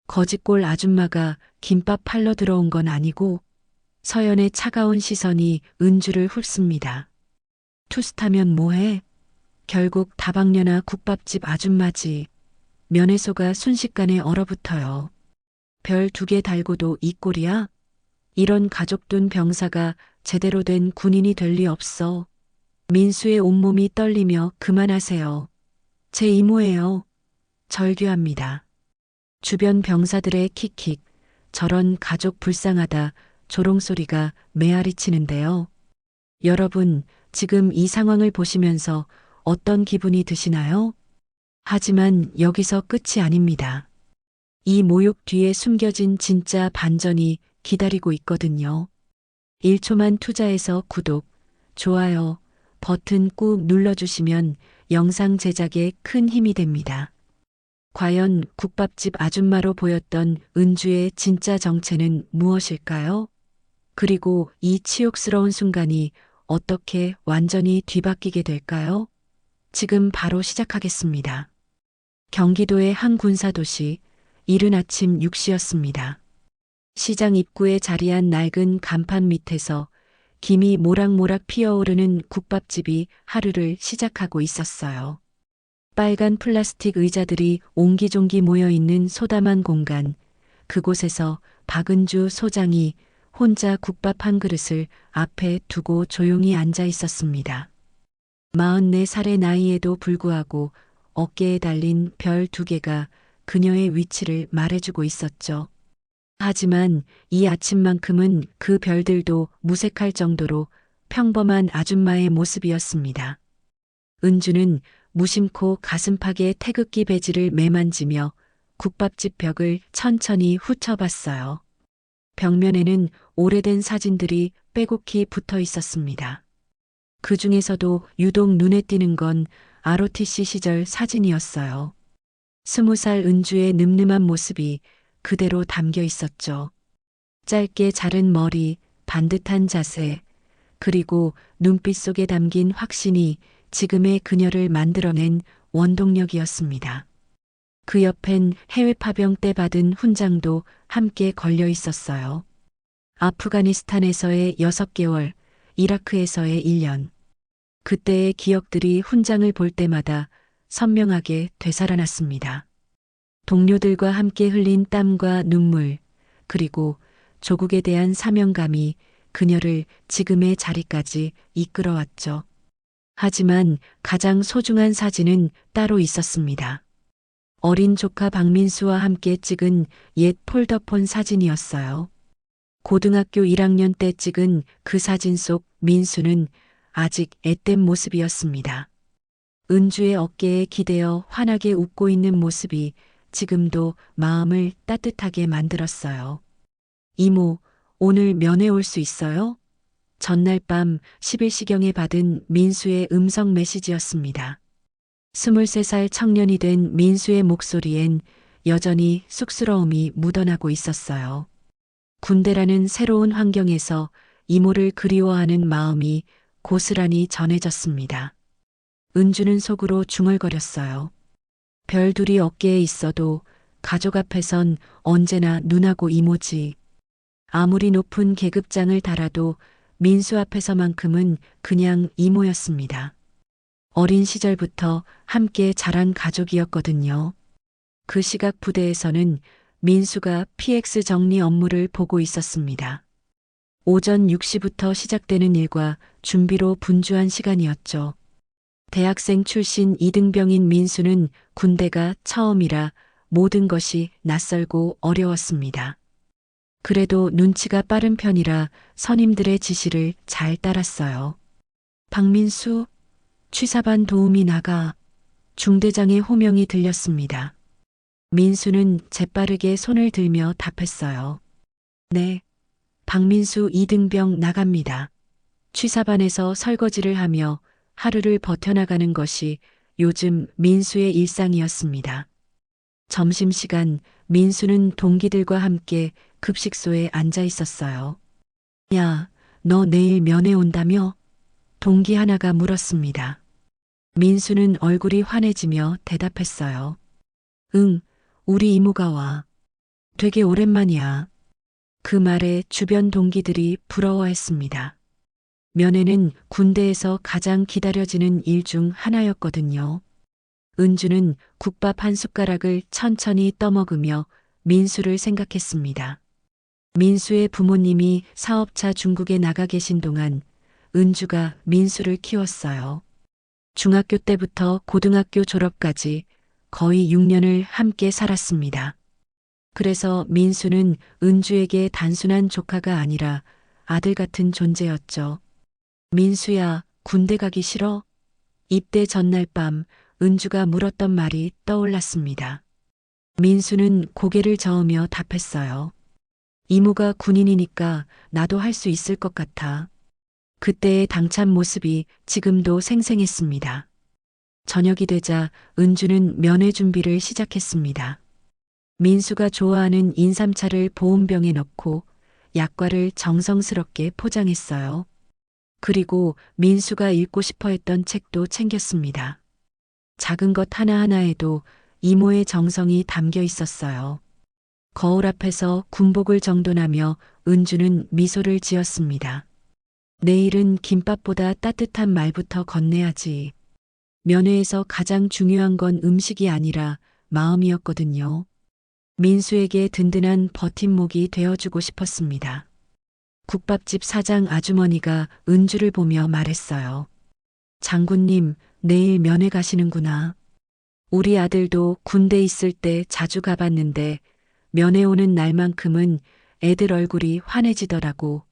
거지꼴 아줌마가 김밥 팔러 들어온 건 아니고 서연의 차가운 시선이 은주를 훑습니다. 투스타면 뭐해? 결국 다방면아 국밥집 아줌마지. 면회소가 순식간에 얼어붙어요. 별 2개 달고도 이 꼴이야? 이런 가족둔 병사가 제대로 된 군인이 될 리 없어. 민수의 온몸이 떨리며 그만하세요. 제 이모예요. 절규합니다. 주변 병사들의 킥킥, 저런 가족 불쌍하다 조롱소리가 메아리 치는데요. 여러분, 지금 이 상황을 보시면서 어떤 기분이 드시나요? 하지만 여기서 끝이 아닙니다. 이 모욕 뒤에 숨겨진 진짜 반전이 기다리고 있거든요. 1초만 투자해서 구독, 좋아요, 버튼 꾹 눌러주시면 영상 제작에 큰 힘이 됩니다. 과연 국밥집 아줌마로 보였던 은주의 진짜 정체는 무엇일까요? 그리고 이 치욕스러운 순간이 어떻게 완전히 뒤바뀌게 될까요? 지금 바로 시작하겠습니다. 경기도의 한 군사도시, 이른 아침 6시였습니다. 시장 입구에 자리한 낡은 간판 밑에서 김이 모락모락 피어오르는 국밥집이 하루를 시작하고 있었어요. 빨간 플라스틱 의자들이 옹기종기 모여있는 소담한 공간, 그곳에서 박은주 소장이 혼자 국밥 한 그릇을 앞에 두고 조용히 앉아 있었습니다. 44살의 나이에도 불구하고 어깨에 달린 별 2개가 그녀의 위치를 말해주고 있었죠. 하지만 이 아침만큼은 그 별들도 무색할 정도로 평범한 아줌마의 모습이었습니다. 은주는 무심코 가슴팍에 태극기 배지를 매만지며 국밥집 벽을 천천히 훑어봤어요. 벽면에는 오래된 사진들이 빼곡히 붙어 있었습니다. 그 중에서도 유독 눈에 띄는 건 ROTC 시절 사진이었어요. 20살 은주의 늠름한 모습이 그대로 담겨 있었죠. 짧게 자른 머리, 반듯한 자세, 그리고 눈빛 속에 담긴 확신이 지금의 그녀를 만들어낸 원동력이었습니다. 그 옆엔 해외 파병 때 받은 훈장도 함께 걸려 있었어요. 아프가니스탄에서의 6개월, 이라크에서의 1년. 그때의 기억들이 훈장을 볼 때마다 선명하게 되살아났습니다. 동료들과 함께 흘린 땀과 눈물, 그리고 조국에 대한 사명감이 그녀를 지금의 자리까지 이끌어왔죠. 하지만 가장 소중한 사진은 따로 있었습니다. 어린 조카 박민수와 함께 찍은 옛 폴더폰 사진이었어요. 고등학교 1학년 때 찍은 그 사진 속 민수는 아직 앳된 모습이었습니다. 은주의 어깨에 기대어 환하게 웃고 있는 모습이 지금도 마음을 따뜻하게 만들었어요. 이모, 오늘 면회 올 수 있어요? 전날 밤 11시경에 받은 민수의 음성 메시지였습니다. 23살 청년이 된 민수의 목소리엔 여전히 쑥스러움이 묻어나고 있었어요. 군대라는 새로운 환경에서 이모를 그리워하는 마음이 고스란히 전해졌습니다. 은주는 속으로 중얼거렸어요. 별 2이 어깨에 있어도 가족 앞에선 언제나 누나고 이모지. 아무리 높은 계급장을 달아도 민수 앞에서만큼은 그냥 이모였습니다. 어린 시절부터 함께 자란 가족이었거든요. 그 시각 부대에서는 민수가 PX 정리 업무를 보고 있었습니다. 오전 6시부터 시작되는 일과 준비로 분주한 시간이었죠. 대학생 출신 이등병인 민수는 군대가 처음이라 모든 것이 낯설고 어려웠습니다. 그래도 눈치가 빠른 편이라 선임들의 지시를 잘 따랐어요. 박민수, 취사반 도우미 나가. 중대장의 호명이 들렸습니다. 민수는 재빠르게 손을 들며 답했어요. 네, 박민수 이등병 나갑니다. 취사반에서 설거지를 하며 하루를 버텨나가는 것이 요즘 민수의 일상이었습니다. 점심시간 민수는 동기들과 함께 급식소에 앉아 있었어요. 야, 너 내일 면회 온다며? 동기 하나가 물었습니다. 민수는 얼굴이 환해지며 대답했어요. 응, 우리 이모가 와. 되게 오랜만이야. 그 말에 주변 동기들이 부러워했습니다. 면회는 군대에서 가장 기다려지는 일 중 하나였거든요. 은주는 국밥 한 숟가락을 천천히 떠먹으며 민수를 생각했습니다. 민수의 부모님이 사업차 중국에 나가 계신 동안 은주가 민수를 키웠어요. 중학교 때부터 고등학교 졸업까지 거의 6년을 함께 살았습니다. 그래서 민수는 은주에게 단순한 조카가 아니라 아들 같은 존재였죠. 민수야, 군대 가기 싫어? 입대 전날 밤 은주가 물었던 말이 떠올랐습니다. 민수는 고개를 저으며 답했어요. 이모가 군인이니까 나도 할 수 있을 것 같아. 그때의 당찬 모습이 지금도 생생했습니다. 저녁이 되자 은주는 면회 준비를 시작했습니다. 민수가 좋아하는 인삼차를 보온병에 넣고 약과를 정성스럽게 포장했어요. 그리고 민수가 읽고 싶어 했던 책도 챙겼습니다. 작은 것 하나하나에도 이모의 정성이 담겨 있었어요. 거울 앞에서 군복을 정돈하며 은주는 미소를 지었습니다. 내일은 김밥보다 따뜻한 말부터 건네야지. 면회에서 가장 중요한 건 음식이 아니라 마음이었거든요. 민수에게 든든한 버팀목이 되어주고 싶었습니다. 국밥집 사장 아주머니가 은주를 보며 말했어요. 장군님, 내일 면회 가시는구나. 우리 아들도 군대 있을 때 자주 가봤는데 면회 오는 날만큼은 애들 얼굴이 환해지더라고.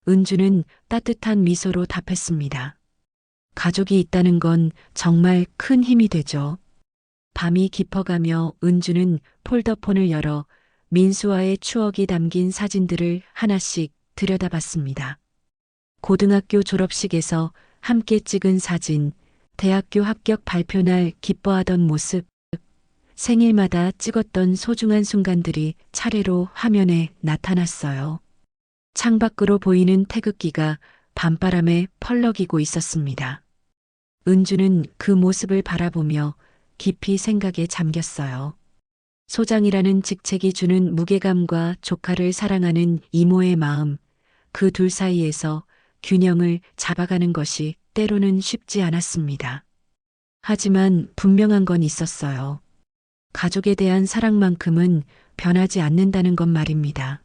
은주는 따뜻한 미소로 답했습니다. 가족이 있다는 건 정말 큰 힘이 되죠. 밤이 깊어가며 은주는 폴더폰을 열어 민수와의 추억이 담긴 사진들을 하나씩 들여다봤습니다. 고등학교 졸업식에서 함께 찍은 사진, 대학교 합격 발표날 기뻐하던 모습, 생일마다 찍었던 소중한 순간들이 차례로 화면에 나타났어요. 창밖으로 보이는 태극기가 밤바람에 펄럭이고 있었습니다. 은주는 그 모습을 바라보며 깊이 생각에 잠겼어요. 소장이라는 직책이 주는 무게감과 조카를 사랑하는 이모의 마음, 그 둘 사이에서 균형을 잡아가는 것이 때로는 쉽지 않았습니다. 하지만 분명한 건 있었어요. 가족에 대한 사랑만큼은 변하지 않는다는 것 말입니다.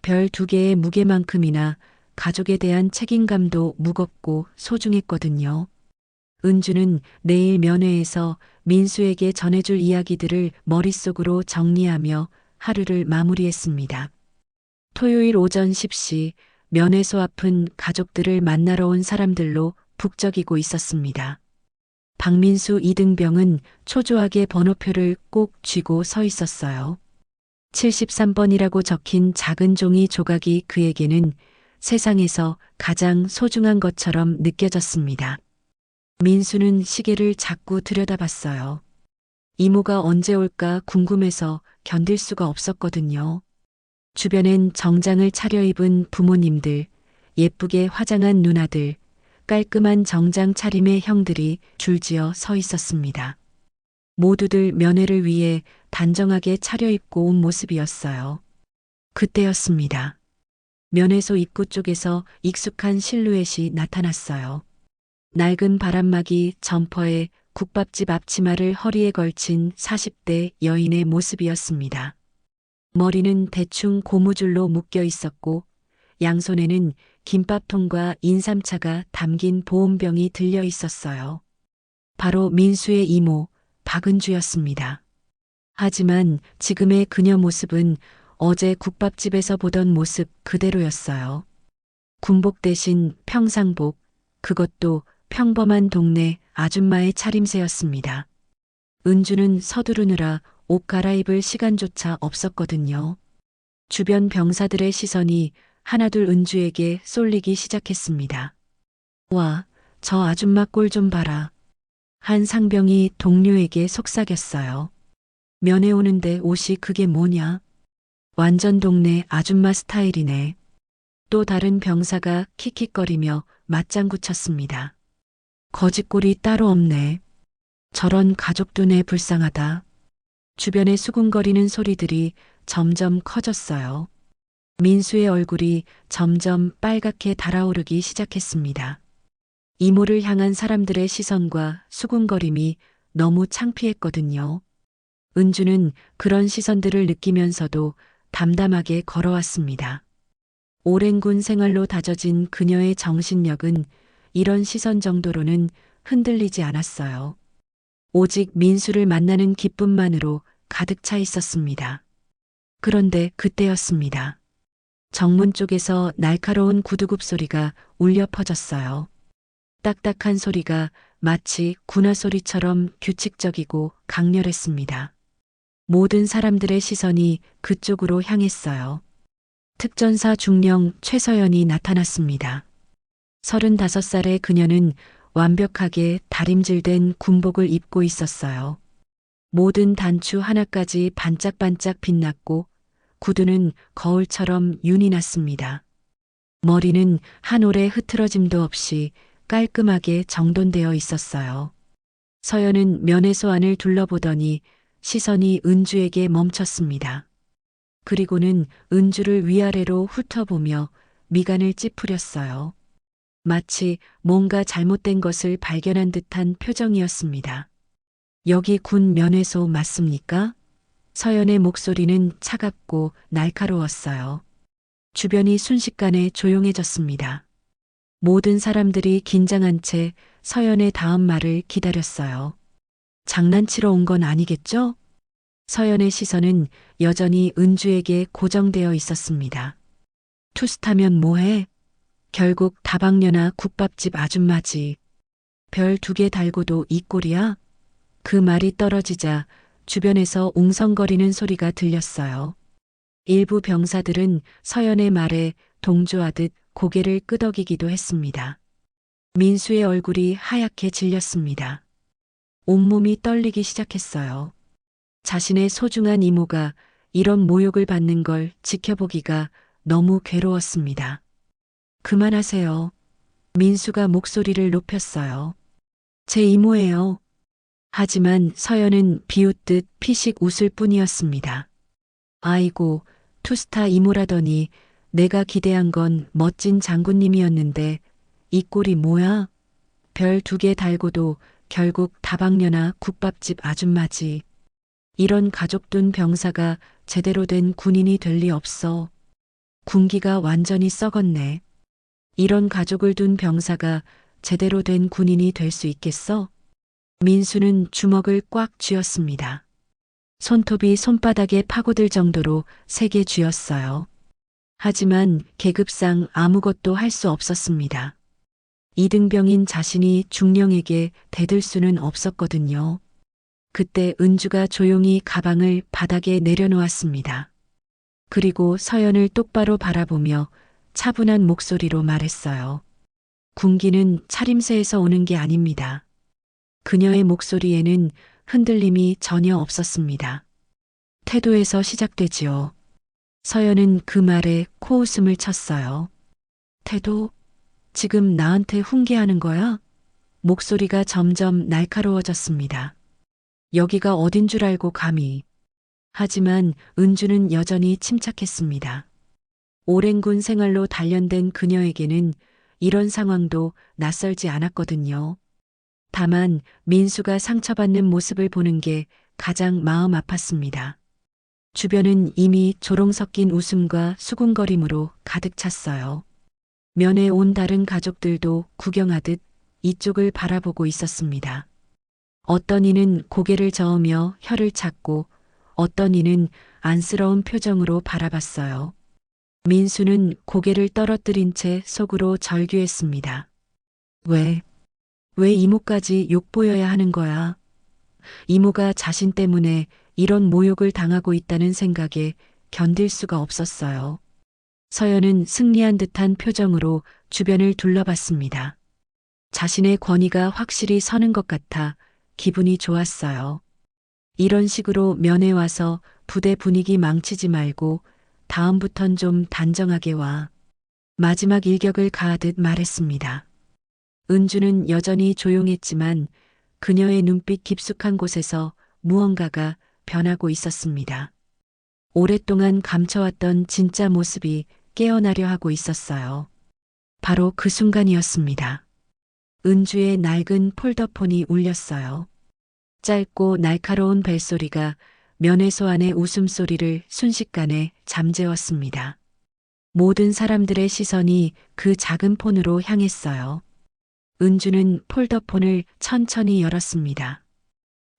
별 2개의 무게만큼이나 가족에 대한 책임감도 무겁고 소중했거든요. 은주는 내일 면회에서 민수에게 전해줄 이야기들을 머릿속으로 정리하며 하루를 마무리했습니다. 토요일 오전 10시 면회소 앞은 가족들을 만나러 온 사람들로 북적이고 있었습니다. 박민수 이등병은 초조하게 번호표를 꼭 쥐고 서 있었어요. 73번이라고 적힌 작은 종이 조각이 그에게는 세상에서 가장 소중한 것처럼 느껴졌습니다. 민수는 시계를 자꾸 들여다봤어요. 이모가 언제 올까 궁금해서 견딜 수가 없었거든요. 주변엔 정장을 차려입은 부모님들, 예쁘게 화장한 누나들, 깔끔한 정장 차림의 형들이 줄지어 서 있었습니다. 모두들 면회를 위해 단정하게 차려입고 온 모습이었어요. 그때였습니다. 면회소 입구 쪽에서 익숙한 실루엣이 나타났어요. 낡은 바람막이 점퍼에 국밥집 앞치마를 허리에 걸친 40대 여인의 모습이었습니다. 머리는 대충 고무줄로 묶여 있었고 양손에는 김밥통과 인삼차가 담긴 보온병이 들려 있었어요. 바로 민수의 이모 박은주였습니다. 하지만 지금의 그녀 모습은 어제 국밥집에서 보던 모습 그대로였어요. 군복 대신 평상복, 그것도 평범한 동네 아줌마의 차림새였습니다. 은주는 서두르느라 옷 갈아입을 시간조차 없었거든요. 주변 병사들의 시선이 하나둘 은주에게 쏠리기 시작했습니다. 와, 저 아줌마 꼴 좀 봐라. 한 상병이 동료에게 속삭였어요. 면회 오는데 옷이 그게 뭐냐? 완전 동네 아줌마 스타일이네. 또 다른 병사가 킥킥거리며 맞장구 쳤습니다. 거짓골이 따로 없네. 저런 가족도 내 불쌍하다. 주변의 수군거리는 소리들이 점점 커졌어요. 민수의 얼굴이 점점 빨갛게 달아오르기 시작했습니다. 이모를 향한 사람들의 시선과 수군거림이 너무 창피했거든요. 은주는 그런 시선들을 느끼면서도 담담하게 걸어왔습니다. 오랜 군 생활로 다져진 그녀의 정신력은 이런 시선 정도로는 흔들리지 않았어요. 오직 민수를 만나는 기쁨만으로 가득 차 있었습니다. 그런데 그때였습니다. 정문 쪽에서 날카로운 구두굽 소리가 울려 퍼졌어요. 딱딱한 소리가 마치 군화 소리처럼 규칙적이고 강렬했습니다. 모든 사람들의 시선이 그쪽으로 향했어요. 특전사 중령 최서연이 나타났습니다. 35살의 그녀는 완벽하게 다림질된 군복을 입고 있었어요. 모든 단추 하나까지 반짝반짝 빛났고 구두는 거울처럼 윤이 났습니다. 머리는 한 올의 흐트러짐도 없이 깔끔하게 정돈되어 있었어요. 서연은 면회소 안을 둘러보더니 시선이 은주에게 멈췄습니다. 그리고는 은주를 위아래로 훑어보며 미간을 찌푸렸어요. 마치 뭔가 잘못된 것을 발견한 듯한 표정이었습니다. 여기 군 면회소 맞습니까? 서연의 목소리는 차갑고 날카로웠어요. 주변이 순식간에 조용해졌습니다. 모든 사람들이 긴장한 채 서연의 다음 말을 기다렸어요. 장난치러 온 건 아니겠죠? 서연의 시선은 여전히 은주에게 고정되어 있었습니다. 투스타면 뭐해? 결국 다방면아 국밥집 아줌마지. 별 2개 달고도 이 꼴이야? 그 말이 떨어지자 주변에서 웅성거리는 소리가 들렸어요. 일부 병사들은 서연의 말에 동조하듯 고개를 끄덕이기도 했습니다. 민수의 얼굴이 하얗게 질렸습니다. 온몸이 떨리기 시작했어요. 자신의 소중한 이모가 이런 모욕을 받는 걸 지켜보기가 너무 괴로웠습니다. 그만하세요. 민수가 목소리를 높였어요. 제 이모예요. 하지만 서연은 비웃듯 피식 웃을 뿐이었습니다. 아이고, 투스타 이모라더니 내가 기대한 건 멋진 장군님이었는데 이 꼴이 뭐야? 별 2개 달고도 결국 다방면아 국밥집 아줌마지. 이런 가족둔 병사가 제대로 된 군인이 될 리 없어. 군기가 완전히 썩었네. 이런 가족을 둔 병사가 제대로 된 군인이 될 수 있겠어? 민수는 주먹을 꽉 쥐었습니다. 손톱이 손바닥에 파고들 정도로 세게 쥐었어요. 하지만 계급상 아무것도 할 수 없었습니다. 이등병인 자신이 중령에게 대들 수는 없었거든요. 그때 은주가 조용히 가방을 바닥에 내려놓았습니다. 그리고 서연을 똑바로 바라보며 차분한 목소리로 말했어요. 군기는 차림새에서 오는 게 아닙니다. 그녀의 목소리에는 흔들림이 전혀 없었습니다. 태도에서 시작되지요. 서연은 그 말에 코웃음을 쳤어요. 태도? 지금 나한테 훈계하는 거야? 목소리가 점점 날카로워졌습니다. 여기가 어딘 줄 알고 감히. 하지만 은주는 여전히 침착했습니다. 오랜 군 생활로 단련된 그녀에게는 이런 상황도 낯설지 않았거든요. 다만 민수가 상처받는 모습을 보는 게 가장 마음 아팠습니다. 주변은 이미 조롱 섞인 웃음과 수군거림으로 가득 찼어요. 면회 온 다른 가족들도 구경하듯 이쪽을 바라보고 있었습니다. 어떤 이는 고개를 저으며 혀를 찾고 어떤 이는 안쓰러운 표정으로 바라봤어요. 민수는 고개를 떨어뜨린 채 속으로 절규했습니다. 왜 이모까지 욕보여야 하는 거야? 이모가 자신 때문에 이런 모욕을 당하고 있다는 생각에 견딜 수가 없었어요. 서연은 승리한 듯한 표정으로 주변을 둘러봤습니다. 자신의 권위가 확실히 서는 것 같아 기분이 좋았어요. 이런 식으로 면회 와서 부대 분위기 망치지 말고 다음부턴 좀 단정하게 와. 마지막 일격을 가하듯 말했습니다. 은주는 여전히 조용했지만 그녀의 눈빛 깊숙한 곳에서 무언가가 변하고 있었습니다. 오랫동안 감춰왔던 진짜 모습이 깨어나려 하고 있었어요. 바로 그 순간이었습니다. 은주의 낡은 폴더폰이 울렸어요. 짧고 날카로운 벨소리가 면회소 안의 웃음소리를 순식간에 잠재웠습니다. 모든 사람들의 시선이 그 작은 폰으로 향했어요. 은주는 폴더폰을 천천히 열었습니다.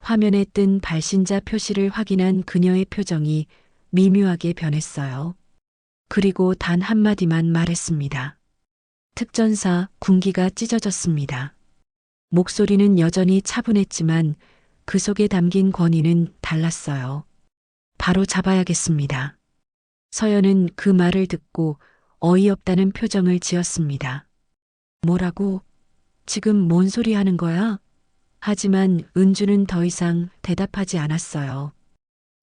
화면에 뜬 발신자 표시를 확인한 그녀의 표정이 미묘하게 변했어요. 그리고 단 한마디만 말했습니다. 특전사 군기가 찢어졌습니다. 목소리는 여전히 차분했지만 그 속에 담긴 권위는 달랐어요. 바로 잡아야겠습니다. 서연은 그 말을 듣고 어이없다는 표정을 지었습니다. 뭐라고? 지금 뭔 소리 하는 거야? 하지만 은주는 더 이상 대답하지 않았어요.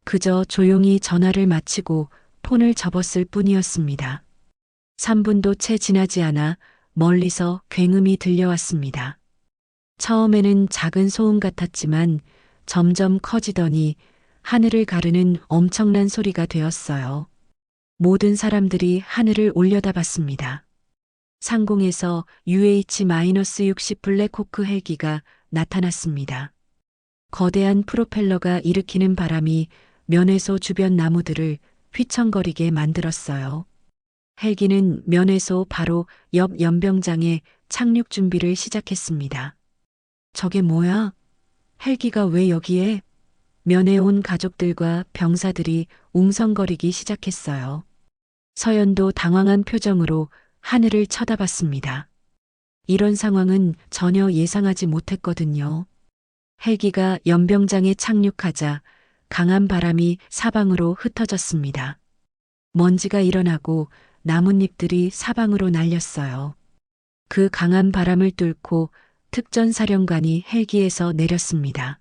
그저 조용히 전화를 마치고 폰을 접었을 뿐이었습니다. 3분도 채 지나지 않아 멀리서 굉음이 들려왔습니다. 처음에는 작은 소음 같았지만 점점 커지더니 하늘을 가르는 엄청난 소리가 되었어요. 모든 사람들이 하늘을 올려다봤습니다. 상공에서 UH-60 블랙호크 헬기가 나타났습니다. 거대한 프로펠러가 일으키는 바람이 면회소 주변 나무들을 휘청거리게 만들었어요. 헬기는 면회소 바로 옆 연병장에 착륙 준비를 시작했습니다. 저게 뭐야? 헬기가 왜 여기에? 면회 온 가족들과 병사들이 웅성거리기 시작했어요. 서연도 당황한 표정으로 하늘을 쳐다봤습니다. 이런 상황은 전혀 예상하지 못했거든요. 헬기가 연병장에 착륙하자 강한 바람이 사방으로 흩어졌습니다. 먼지가 일어나고 나뭇잎들이 사방으로 날렸어요. 그 강한 바람을 뚫고 특전사령관이 헬기에서 내렸습니다.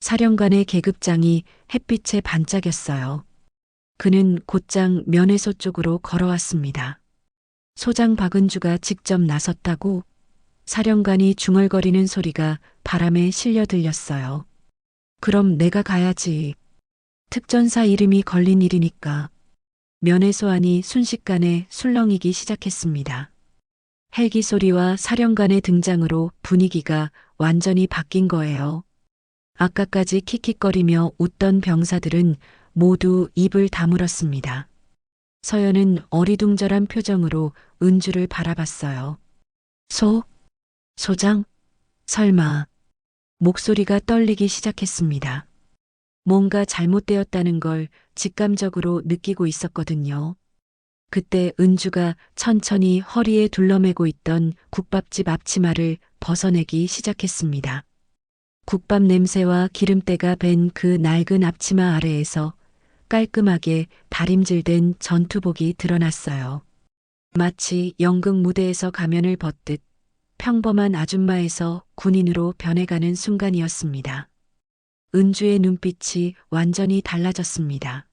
사령관의 계급장이 햇빛에 반짝였어요. 그는 곧장 면회소 쪽으로 걸어왔습니다. 소장 박은주가 직접 나섰다고? 사령관이 중얼거리는 소리가 바람에 실려 들렸어요. 그럼 내가 가야지. 특전사 이름이 걸린 일이니까. 면회소 안이 순식간에 술렁이기 시작했습니다. 헬기 소리와 사령관의 등장으로 분위기가 완전히 바뀐 거예요. 아까까지 킥킥거리며 웃던 병사들은 모두 입을 다물었습니다. 서연은 어리둥절한 표정으로 은주를 바라봤어요. 소장? 설마. 목소리가 떨리기 시작했습니다. 뭔가 잘못되었다는 걸 직감적으로 느끼고 있었거든요. 그때 은주가 천천히 허리에 둘러매고 있던 국밥집 앞치마를 벗어내기 시작했습니다. 국밥 냄새와 기름때가 밴 그 낡은 앞치마 아래에서 깔끔하게 다림질된 전투복이 드러났어요. 마치 연극 무대에서 가면을 벗듯 평범한 아줌마에서 군인으로 변해가는 순간이었습니다. 은주의 눈빛이 완전히 달라졌습니다.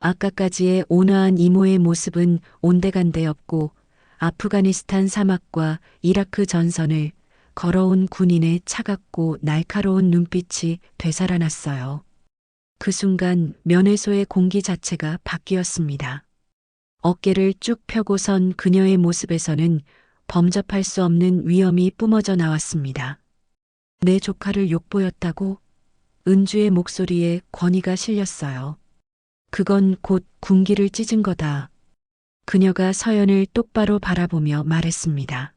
아까까지의 온화한 이모의 모습은 온데간데 없고 아프가니스탄 사막과 이라크 전선을 걸어온 군인의 차갑고 날카로운 눈빛이 되살아났어요. 그 순간 면회소의 공기 자체가 바뀌었습니다. 어깨를 쭉 펴고 선 그녀의 모습에서는 범접할 수 없는 위험이 뿜어져 나왔습니다. 내 조카를 욕보였다고? 은주의 목소리에 권위가 실렸어요. 그건 곧 군기를 찢은 거다. 그녀가 서연을 똑바로 바라보며 말했습니다.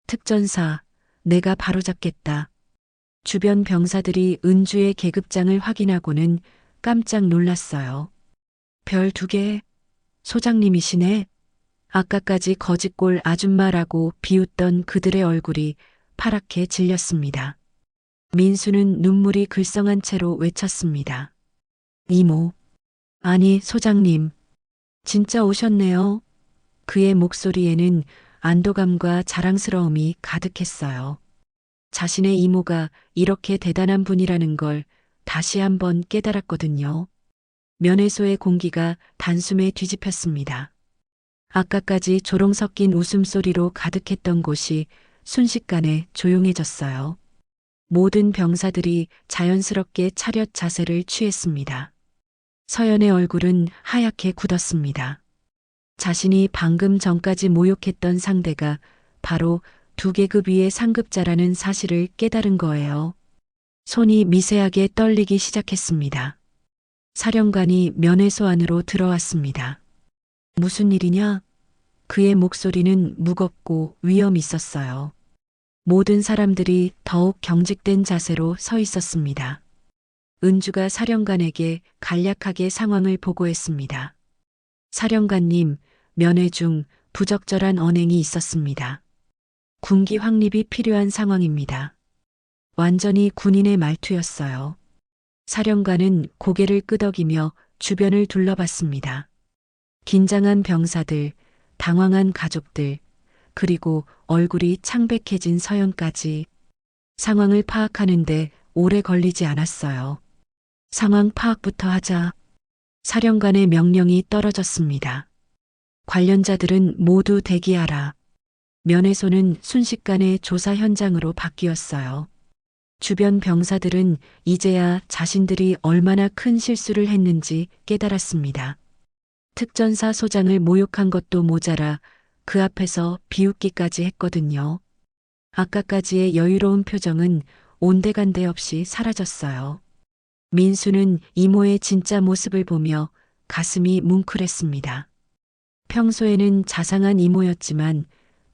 특전사, 내가 바로잡겠다. 주변 병사들이 은주의 계급장을 확인하고는 깜짝 놀랐어요. 별 2개? 소장님이시네? 아까까지 거짓골 아줌마라고 비웃던 그들의 얼굴이 파랗게 질렸습니다. 민수는 눈물이 글썽한 채로 외쳤습니다. 이모. 아니, 소장님. 진짜 오셨네요. 그의 목소리에는 안도감과 자랑스러움이 가득했어요. 자신의 이모가 이렇게 대단한 분이라는 걸 다시 한번 깨달았거든요. 면회소의 공기가 단숨에 뒤집혔습니다. 아까까지 조롱 섞인 웃음소리로 가득했던 곳이 순식간에 조용해졌어요. 모든 병사들이 자연스럽게 차렷 자세를 취했습니다. 서연의 얼굴은 하얗게 굳었습니다. 자신이 방금 전까지 모욕했던 상대가 바로 2계급 위의 상급자라는 사실을 깨달은 거예요. 손이 미세하게 떨리기 시작했습니다. 사령관이 면회소 안으로 들어왔습니다. 무슨 일이냐? 그의 목소리는 무겁고 위험 있었어요. 모든 사람들이 더욱 경직된 자세로 서 있었습니다. 은주가 사령관에게 간략하게 상황을 보고했습니다. 사령관님, 면회 중 부적절한 언행이 있었습니다. 군기 확립이 필요한 상황입니다. 완전히 군인의 말투였어요. 사령관은 고개를 끄덕이며 주변을 둘러봤습니다. 긴장한 병사들, 당황한 가족들, 그리고 얼굴이 창백해진 서연까지 상황을 파악하는데 오래 걸리지 않았어요. 상황 파악부터 하자. 사령관의 명령이 떨어졌습니다. 관련자들은 모두 대기하라. 면회소는 순식간에 조사 현장으로 바뀌었어요. 주변 병사들은 이제야 자신들이 얼마나 큰 실수를 했는지 깨달았습니다. 특전사 소장을 모욕한 것도 모자라 그 앞에서 비웃기까지 했거든요. 아까까지의 여유로운 표정은 온데간데 없이 사라졌어요. 민수는 이모의 진짜 모습을 보며 가슴이 뭉클했습니다. 평소에는 자상한 이모였지만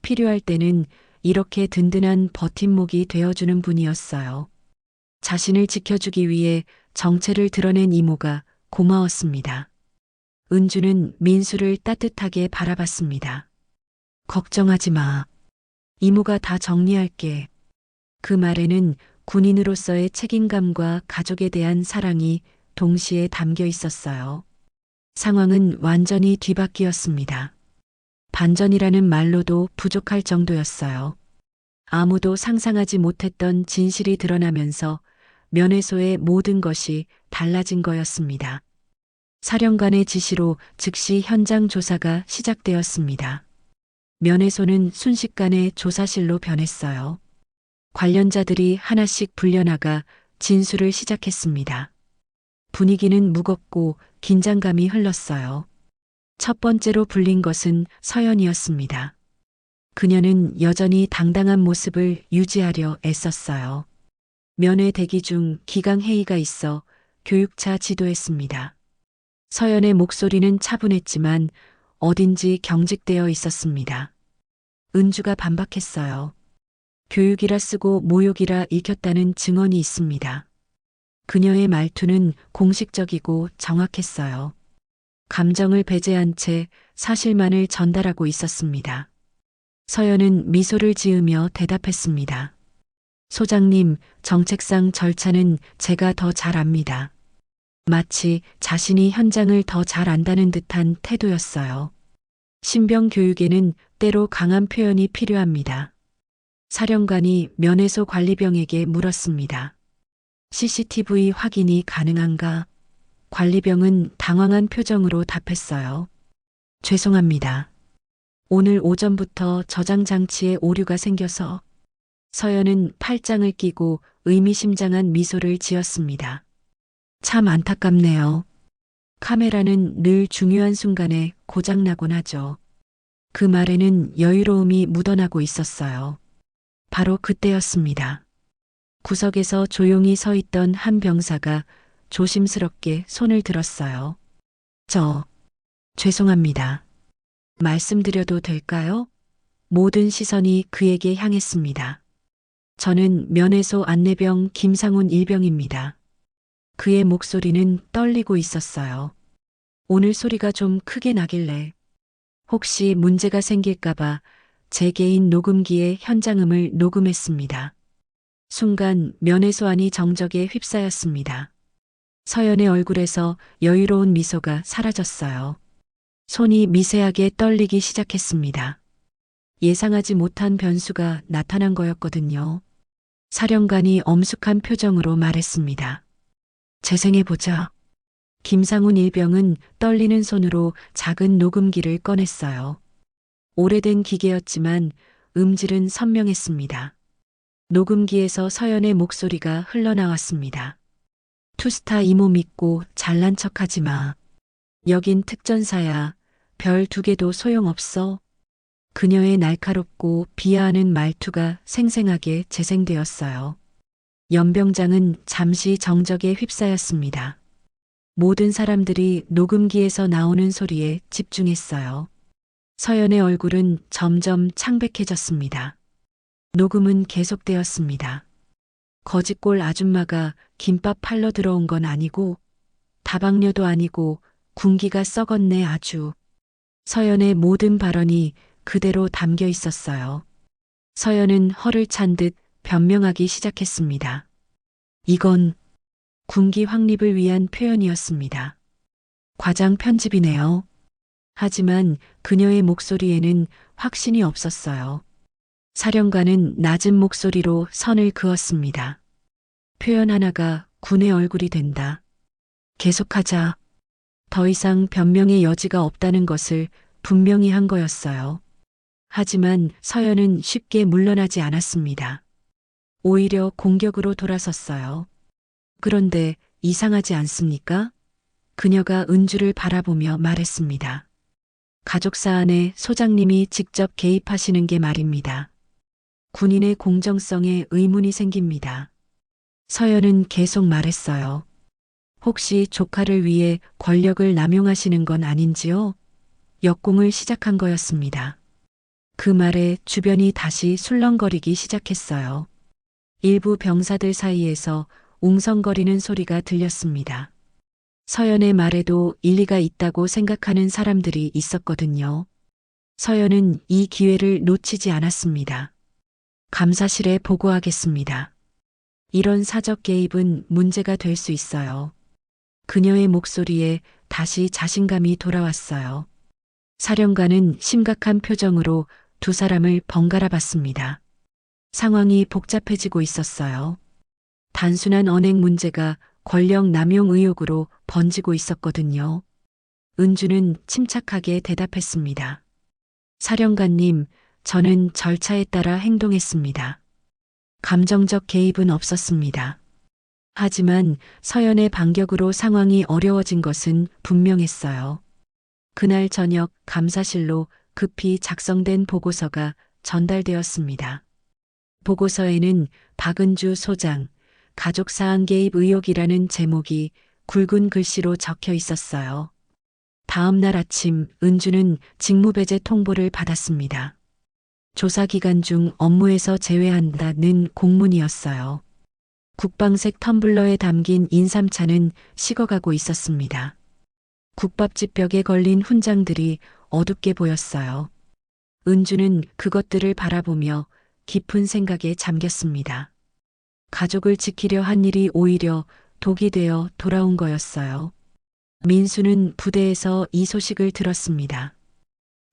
필요할 때는 이렇게 든든한 버팀목이 되어주는 분이었어요. 자신을 지켜주기 위해 정체를 드러낸 이모가 고마웠습니다. 은주는 민수를 따뜻하게 바라봤습니다. 걱정하지 마. 이모가 다 정리할게. 그 말에는 군인으로서의 책임감과 가족에 대한 사랑이 동시에 담겨 있었어요. 상황은 완전히 뒤바뀌었습니다. 반전이라는 말로도 부족할 정도였어요. 아무도 상상하지 못했던 진실이 드러나면서 면회소의 모든 것이 달라진 거였습니다. 사령관의 지시로 즉시 현장 조사가 시작되었습니다. 면회소는 순식간에 조사실로 변했어요. 관련자들이 하나씩 불려나가 진술을 시작했습니다. 분위기는 무겁고 긴장감이 흘렀어요. 첫 번째로 불린 것은 서연이었습니다. 그녀는 여전히 당당한 모습을 유지하려 애썼어요. 면회 대기 중 기강회의가 있어 교육차 지도했습니다. 서연의 목소리는 차분했지만 어딘지 경직되어 있었습니다. 은주가 반박했어요. 교육이라 쓰고 모욕이라 읽혔다는 증언이 있습니다. 그녀의 말투는 공식적이고 정확했어요. 감정을 배제한 채 사실만을 전달하고 있었습니다. 서연은 미소를 지으며 대답했습니다. 소장님, 정책상 절차는 제가 더 잘 압니다. 마치 자신이 현장을 더 잘 안다는 듯한 태도였어요. 신병 교육에는 때로 강한 표현이 필요합니다. 사령관이 면회소 관리병에게 물었습니다. CCTV 확인이 가능한가? 관리병은 당황한 표정으로 답했어요. 죄송합니다. 오늘 오전부터 저장 장치에 오류가 생겨서. 서연은 팔짱을 끼고 의미심장한 미소를 지었습니다. 참 안타깝네요. 카메라는 늘 중요한 순간에 고장나곤 하죠. 그 말에는 여유로움이 묻어나고 있었어요. 바로 그때였습니다. 구석에서 조용히 서 있던 한 병사가 조심스럽게 손을 들었어요. 죄송합니다. 말씀드려도 될까요? 모든 시선이 그에게 향했습니다. 저는 면회소 안내병 김상훈 일병입니다. 그의 목소리는 떨리고 있었어요. 오늘 소리가 좀 크게 나길래 혹시 문제가 생길까봐 제 개인 녹음기에 현장음을 녹음했습니다. 순간 면회소 안이 정적에 휩싸였습니다. 서연의 얼굴에서 여유로운 미소가 사라졌어요. 손이 미세하게 떨리기 시작했습니다. 예상하지 못한 변수가 나타난 거였거든요. 사령관이 엄숙한 표정으로 말했습니다. 재생해보자. 김상훈 일병은 떨리는 손으로 작은 녹음기를 꺼냈어요. 오래된 기계였지만 음질은 선명했습니다. 녹음기에서 서연의 목소리가 흘러나왔습니다. 투스타 이모 믿고 잘난 척하지 마. 여긴 특전사야. 별 2개도 소용없어. 그녀의 날카롭고 비하하는 말투가 생생하게 재생되었어요. 연병장은 잠시 정적에 휩싸였습니다. 모든 사람들이 녹음기에서 나오는 소리에 집중했어요. 서연의 얼굴은 점점 창백해졌습니다. 녹음은 계속되었습니다. 거짓골 아줌마가 김밥 팔러 들어온 건 아니고 다방녀도 아니고 군기가 썩었네 아주. 서연의 모든 발언이 그대로 담겨 있었어요. 서연은 허를 찬 듯 변명하기 시작했습니다. 이건 군기 확립을 위한 표현이었습니다. 과장 편집이네요. 하지만 그녀의 목소리에는 확신이 없었어요. 사령관은 낮은 목소리로 선을 그었습니다. 표현 하나가 군의 얼굴이 된다. 계속하자. 더 이상 변명의 여지가 없다는 것을 분명히 한 거였어요. 하지만 서연은 쉽게 물러나지 않았습니다. 오히려 공격으로 돌아섰어요. 그런데 이상하지 않습니까? 그녀가 은주를 바라보며 말했습니다. 가족사 안에 소장님이 직접 개입하시는 게 말입니다. 군인의 공정성에 의문이 생깁니다. 서연은 계속 말했어요. 혹시 조카를 위해 권력을 남용하시는 건 아닌지요? 역공을 시작한 거였습니다. 그 말에 주변이 다시 술렁거리기 시작했어요. 일부 병사들 사이에서 웅성거리는 소리가 들렸습니다. 서연의 말에도 일리가 있다고 생각하는 사람들이 있었거든요. 서연은 이 기회를 놓치지 않았습니다. 감사실에 보고하겠습니다. 이런 사적 개입은 문제가 될 수 있어요. 그녀의 목소리에 다시 자신감이 돌아왔어요. 사령관은 심각한 표정으로 2사람을 번갈아 봤습니다. 상황이 복잡해지고 있었어요. 단순한 언행 문제가 권력 남용 의혹으로 번지고 있었거든요. 은주는 침착하게 대답했습니다. 사령관님, 저는 절차에 따라 행동했습니다. 감정적 개입은 없었습니다. 하지만 서연의 반격으로 상황이 어려워진 것은 분명했어요. 그날 저녁 감사실로 급히 작성된 보고서가 전달되었습니다. 보고서에는 박은주 소장, 가족사항 개입 의혹이라는 제목이 굵은 글씨로 적혀 있었어요. 다음 날 아침 은주는 직무배제 통보를 받았습니다. 조사 기간 중 업무에서 제외한다는 공문이었어요. 국방색 텀블러에 담긴 인삼차는 식어가고 있었습니다. 국밥집 벽에 걸린 훈장들이 어둡게 보였어요. 은주는 그것들을 바라보며 깊은 생각에 잠겼습니다. 가족을 지키려 한 일이 오히려 독이 되어 돌아온 거였어요. 민수는 부대에서 이 소식을 들었습니다.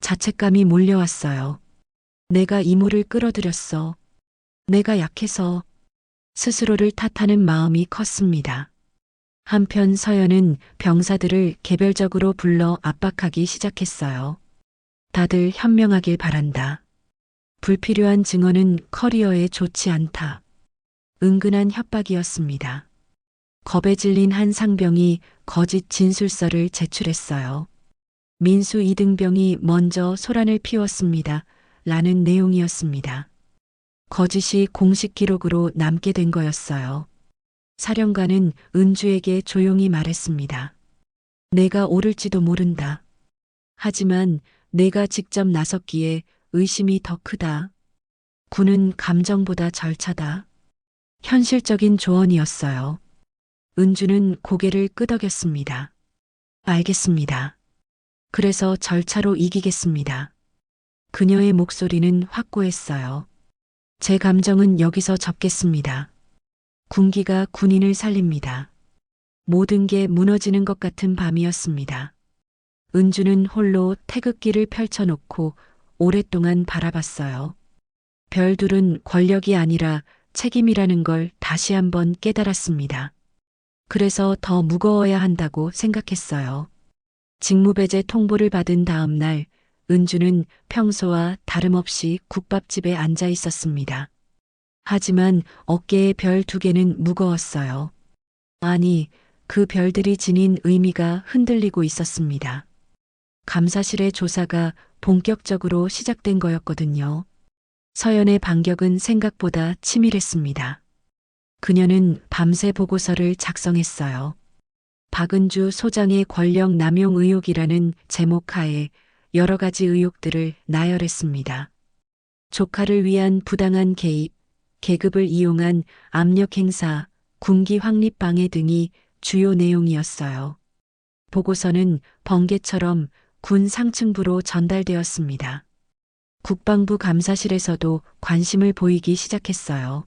자책감이 몰려왔어요. 내가 이모를 끌어들였어. 내가 약해서. 스스로를 탓하는 마음이 컸습니다. 한편 서연은 병사들을 개별적으로 불러 압박하기 시작했어요. 다들 현명하길 바란다. 불필요한 증언은 커리어에 좋지 않다. 은근한 협박이었습니다. 겁에 질린 한 상병이 거짓 진술서를 제출했어요. 민수 이등병이 먼저 소란을 피웠습니다. 라는 내용이었습니다. 거짓이 공식 기록으로 남게 된 거였어요. 사령관은 은주에게 조용히 말했습니다. 내가 옳을지도 모른다. 하지만 내가 직접 나섰기에 의심이 더 크다. 군은 감정보다 절차다. 현실적인 조언이었어요. 은주는 고개를 끄덕였습니다. 알겠습니다. 그래서 절차로 이기겠습니다. 그녀의 목소리는 확고했어요. 제 감정은 여기서 접겠습니다. 군기가 군인을 살립니다. 모든 게 무너지는 것 같은 밤이었습니다. 은주는 홀로 태극기를 펼쳐놓고 오랫동안 바라봤어요. 별둘은 권력이 아니라 책임이라는 걸 다시 한번 깨달았습니다. 그래서 더 무거워야 한다고 생각했어요. 직무배제 통보를 받은 다음 날 은주는 평소와 다름없이 국밥집에 앉아 있었습니다. 하지만 어깨에 별 2개는 무거웠어요. 아니, 그 별들이 지닌 의미가 흔들리고 있었습니다. 감사실의 조사가 본격적으로 시작된 거였거든요. 서연의 반격은 생각보다 치밀했습니다. 그녀는 밤새 보고서를 작성했어요. 박은주 소장의 권력 남용 의혹이라는 제목 하에 여러 가지 의혹들을 나열했습니다. 조카를 위한 부당한 개입, 계급을 이용한 압력 행사, 군기 확립 방해 등이 주요 내용이었어요. 보고서는 번개처럼 군 상층부로 전달되었습니다. 국방부 감사실에서도 관심을 보이기 시작했어요.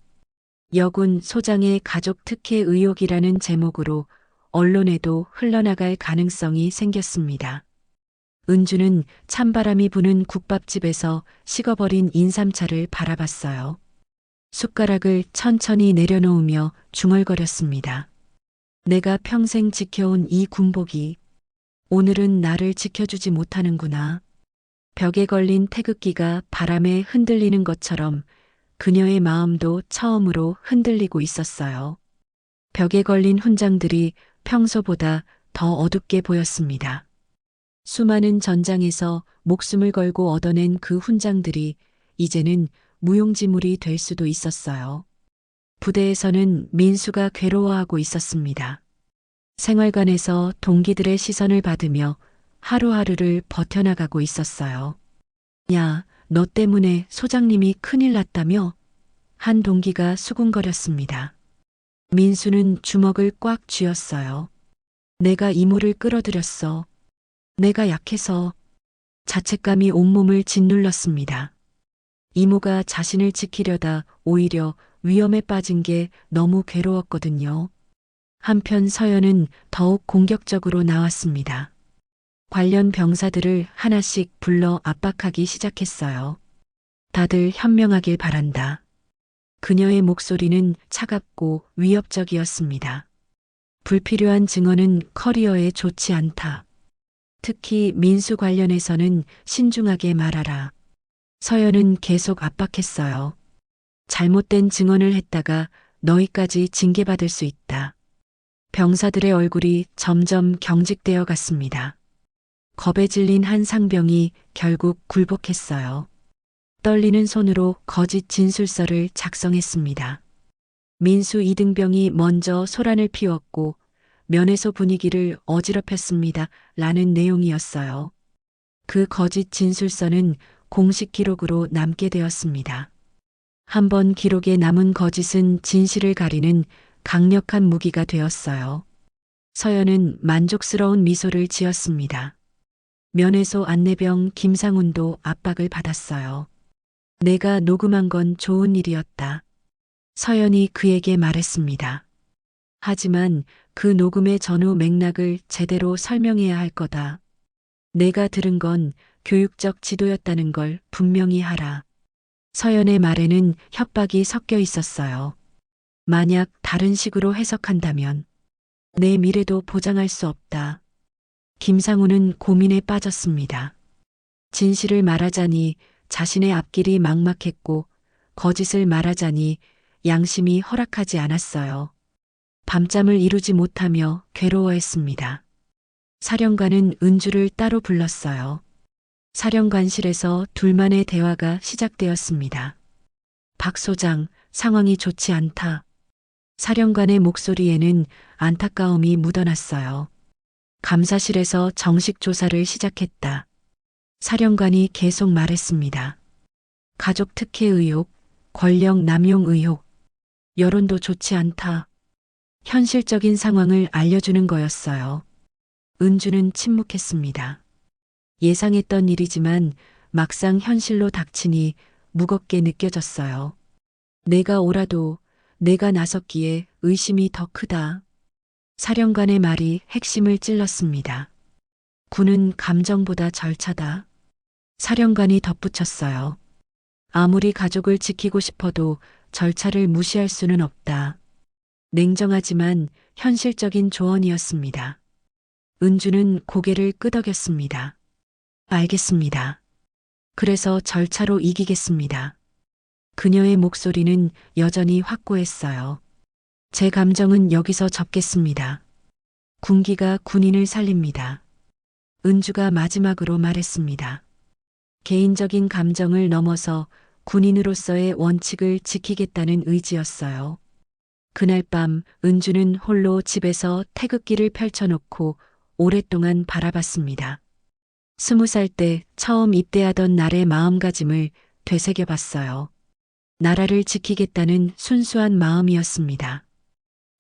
여군 소장의 가족 특혜 의혹이라는 제목으로 언론에도 흘러나갈 가능성이 생겼습니다. 은주는 찬바람이 부는 국밥집에서 식어버린 인삼차를 바라봤어요. 숟가락을 천천히 내려놓으며 중얼거렸습니다. 내가 평생 지켜온 이 군복이 오늘은 나를 지켜주지 못하는구나. 벽에 걸린 태극기가 바람에 흔들리는 것처럼 그녀의 마음도 처음으로 흔들리고 있었어요. 벽에 걸린 훈장들이 평소보다 더 어둡게 보였습니다. 수많은 전장에서 목숨을 걸고 얻어낸 그 훈장들이 이제는 무용지물이 될 수도 있었어요. 부대에서는 민수가 괴로워하고 있었습니다. 생활관에서 동기들의 시선을 받으며 하루하루를 버텨나가고 있었어요. 야, 너 때문에 소장님이 큰일 났다며? 한 동기가 수군거렸습니다. 민수는 주먹을 꽉 쥐었어요. 내가 이모를 끌어들였어. 내가 약해서. 자책감이 온몸을 짓눌렀습니다. 이모가 자신을 지키려다 오히려 위험에 빠진 게 너무 괴로웠거든요. 한편 서연은 더욱 공격적으로 나왔습니다. 관련 병사들을 하나씩 불러 압박하기 시작했어요. 다들 현명하길 바란다. 그녀의 목소리는 차갑고 위협적이었습니다. 불필요한 증언은 커리어에 좋지 않다. 특히 민수 관련해서는 신중하게 말하라. 서연은 계속 압박했어요. 잘못된 증언을 했다가 너희까지 징계받을 수 있다. 병사들의 얼굴이 점점 경직되어 갔습니다. 겁에 질린 한 상병이 결국 굴복했어요. 떨리는 손으로 거짓 진술서를 작성했습니다. 민수 이등병이 먼저 소란을 피웠고 면회소 분위기를 어지럽혔습니다. 라는 내용이었어요. 그 거짓 진술서는 공식 기록으로 남게 되었습니다. 한번 기록에 남은 거짓은 진실을 가리는 강력한 무기가 되었어요. 서연은 만족스러운 미소를 지었습니다. 면회소 안내병 김상훈도 압박을 받았어요. 내가 녹음한 건 좋은 일이었다. 서연이 그에게 말했습니다. 하지만 그 녹음의 전후 맥락을 제대로 설명해야 할 거다. 내가 들은 건 교육적 지도였다는 걸 분명히 하라. 서연의 말에는 협박이 섞여 있었어요. 만약 다른 식으로 해석한다면 내 미래도 보장할 수 없다. 김상우는 고민에 빠졌습니다. 진실을 말하자니 자신의 앞길이 막막했고 거짓을 말하자니 양심이 허락하지 않았어요. 밤잠을 이루지 못하며 괴로워했습니다. 사령관은 은주를 따로 불렀어요. 사령관실에서 둘만의 대화가 시작되었습니다. 박 소장, 상황이 좋지 않다. 사령관의 목소리에는 안타까움이 묻어났어요. 감사실에서 정식 조사를 시작했다. 사령관이 계속 말했습니다. 가족 특혜 의혹, 권력 남용 의혹, 여론도 좋지 않다. 현실적인 상황을 알려주는 거였어요. 은주는 침묵했습니다. 예상했던 일이지만 막상 현실로 닥치니 무겁게 느껴졌어요. 내가 옳아도 내가 나섰기에 의심이 더 크다. 사령관의 말이 핵심을 찔렀습니다. 군은 감정보다 절차다. 사령관이 덧붙였어요. 아무리 가족을 지키고 싶어도 절차를 무시할 수는 없다. 냉정하지만 현실적인 조언이었습니다. 은주는 고개를 끄덕였습니다. 알겠습니다. 그래서 절차로 이기겠습니다. 그녀의 목소리는 여전히 확고했어요. 제 감정은 여기서 접겠습니다. 군기가 군인을 살립니다. 은주가 마지막으로 말했습니다. 개인적인 감정을 넘어서 군인으로서의 원칙을 지키겠다는 의지였어요. 그날 밤 은주는 홀로 집에서 태극기를 펼쳐놓고 오랫동안 바라봤습니다. 20살 때 처음 입대하던 날의 마음가짐을 되새겨봤어요. 나라를 지키겠다는 순수한 마음이었습니다.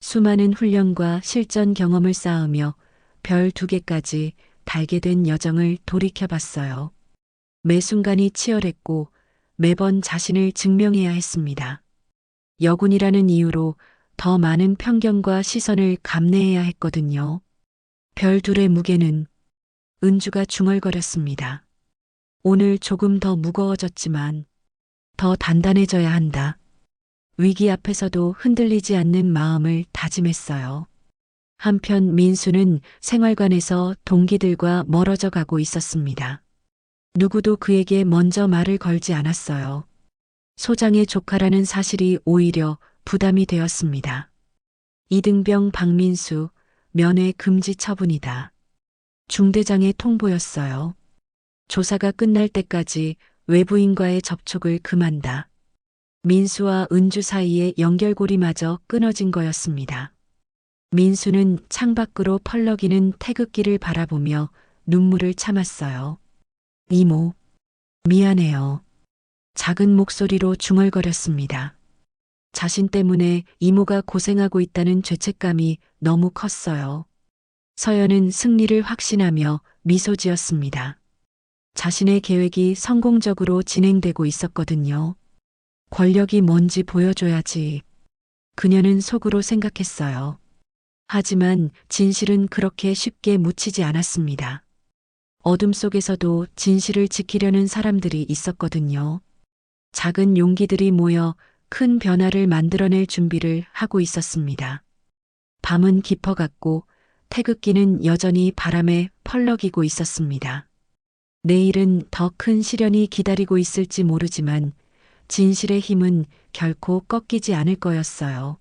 수많은 훈련과 실전 경험을 쌓으며 별 2개까지 달게 된 여정을 돌이켜봤어요. 매 순간이 치열했고 매번 자신을 증명해야 했습니다. 여군이라는 이유로 더 많은 편견과 시선을 감내해야 했거든요. 별 2의 무게는 은주가 중얼거렸습니다. 오늘 조금 더 무거워졌지만 더 단단해져야 한다. 위기 앞에서도 흔들리지 않는 마음을 다짐했어요. 한편 민수는 생활관에서 동기들과 멀어져 가고 있었습니다. 누구도 그에게 먼저 말을 걸지 않았어요. 소장의 조카라는 사실이 오히려 부담이 되었습니다. 이등병 박민수, 면회 금지 처분이다. 중대장의 통보였어요. 조사가 끝날 때까지 외부인과의 접촉을 금한다. 민수와 은주 사이의 연결고리마저 끊어진 거였습니다. 민수는 창밖으로 펄럭이는 태극기를 바라보며 눈물을 참았어요. 이모, 미안해요. 작은 목소리로 중얼거렸습니다. 자신 때문에 이모가 고생하고 있다는 죄책감이 너무 컸어요. 서연은 승리를 확신하며 미소 지었습니다. 자신의 계획이 성공적으로 진행되고 있었거든요. 권력이 뭔지 보여줘야지. 그녀는 속으로 생각했어요. 하지만 진실은 그렇게 쉽게 묻히지 않았습니다. 어둠 속에서도 진실을 지키려는 사람들이 있었거든요. 작은 용기들이 모여 큰 변화를 만들어낼 준비를 하고 있었습니다. 밤은 깊어갔고 태극기는 여전히 바람에 펄럭이고 있었습니다. 내일은 더 큰 시련이 기다리고 있을지 모르지만 진실의 힘은 결코 꺾이지 않을 거였어요.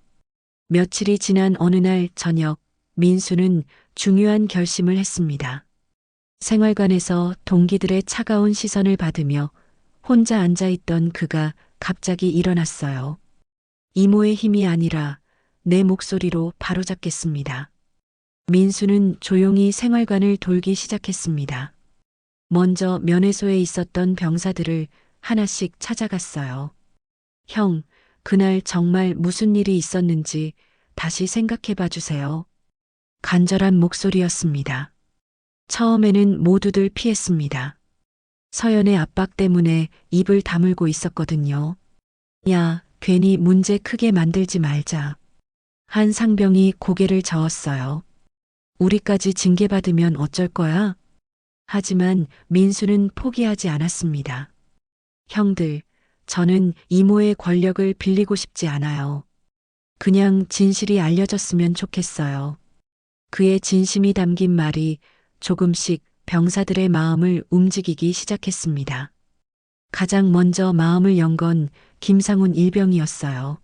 며칠이 지난 어느 날 저녁, 민수는 중요한 결심을 했습니다. 생활관에서 동기들의 차가운 시선을 받으며 혼자 앉아있던 그가 갑자기 일어났어요. 이모의 힘이 아니라 내 목소리로 바로잡겠습니다. 민수는 조용히 생활관을 돌기 시작했습니다. 먼저 면회소에 있었던 병사들을 하나씩 찾아갔어요. 형, 그날 정말 무슨 일이 있었는지 다시 생각해 봐 주세요. 간절한 목소리였습니다. 처음에는 모두들 피했습니다. 서연의 압박 때문에 입을 다물고 있었거든요. 야, 괜히 문제 크게 만들지 말자. 한 상병이 고개를 저었어요. 우리까지 징계받으면 어쩔 거야? 하지만 민수는 포기하지 않았습니다. 형들, 저는 이모의 권력을 빌리고 싶지 않아요. 그냥 진실이 알려졌으면 좋겠어요. 그의 진심이 담긴 말이 조금씩 병사들의 마음을 움직이기 시작했습니다. 가장 먼저 마음을 연 건 김상훈 일병이었어요.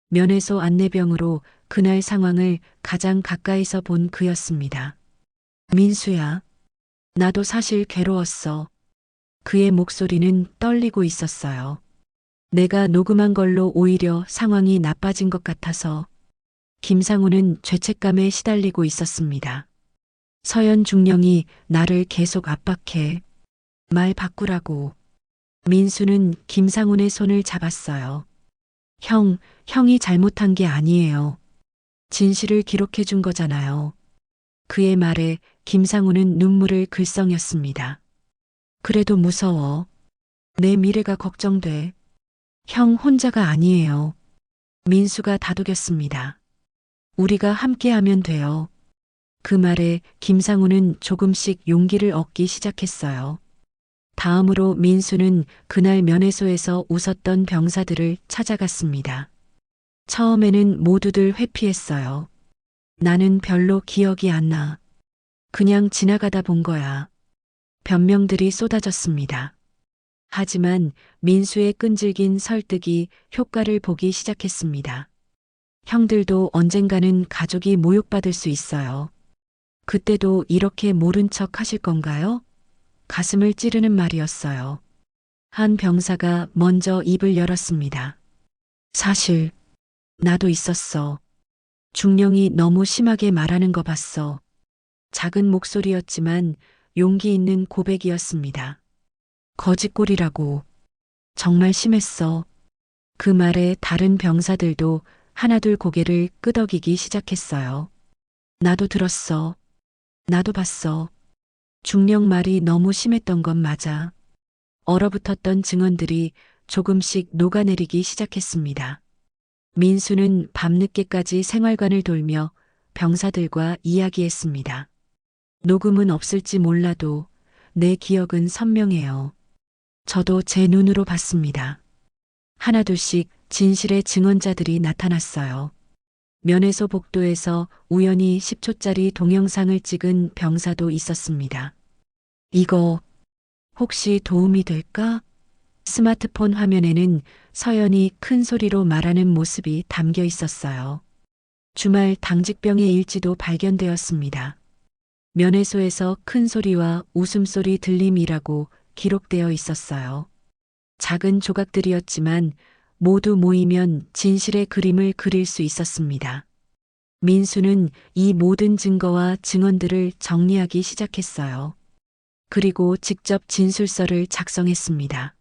면회소 안내병으로 그날 상황을 가장 가까이서 본 그였습니다. 민수야, 나도 사실 괴로웠어. 그의 목소리는 떨리고 있었어요. 내가 녹음한 걸로 오히려 상황이 나빠진 것 같아서. 김상훈은 죄책감에 시달리고 있었습니다. 서연 중령이 나를 계속 압박해. 말 바꾸라고. 민수는 김상훈의 손을 잡았어요. 형이 잘못한 게 아니에요. 진실을 기록해 준 거잖아요. 그의 말에 김상훈은 눈물을 글썽였습니다. 그래도 무서워. 내 미래가 걱정돼. 형 혼자가 아니에요. 민수가 다독였습니다. 우리가 함께하면 돼요. 그 말에 김상훈은 조금씩 용기를 얻기 시작했어요. 다음으로 민수는 그날 면회소에서 웃었던 병사들을 찾아갔습니다. 처음에는 모두들 회피했어요. 나는 별로 기억이 안 나. 그냥 지나가다 본 거야. 변명들이 쏟아졌습니다. 하지만 민수의 끈질긴 설득이 효과를 보기 시작했습니다. 형들도 언젠가는 가족이 모욕받을 수 있어요. 그때도 이렇게 모른 척 하실 건가요? 가슴을 찌르는 말이었어요. 한 병사가 먼저 입을 열었습니다. 사실, 나도 있었어. 중령이 너무 심하게 말하는 거 봤어. 작은 목소리였지만 용기 있는 고백이었습니다. 거짓골이라고. 정말 심했어. 그 말에 다른 병사들도 하나둘 고개를 끄덕이기 시작했어요. 나도 들었어. 나도 봤어. 중령 말이 너무 심했던 건 맞아. 얼어붙었던 증언들이 조금씩 녹아내리기 시작했습니다. 민수는 밤늦게까지 생활관을 돌며 병사들과 이야기했습니다. 녹음은 없을지 몰라도 내 기억은 선명해요. 저도 제 눈으로 봤습니다. 하나둘씩 진실의 증언자들이 나타났어요. 면회소 복도에서 우연히 10초짜리 동영상을 찍은 병사도 있었습니다. 이거 혹시 도움이 될까? 스마트폰 화면에는 서연이 큰 소리로 말하는 모습이 담겨 있었어요. 주말 당직병의 일지도 발견되었습니다. 면회소에서 큰 소리와 웃음소리 들림이라고 기록되어 있었어요. 작은 조각들이었지만 모두 모이면 진실의 그림을 그릴 수 있었습니다. 민수는 이 모든 증거와 증언들을 정리하기 시작했어요. 그리고 직접 진술서를 작성했습니다.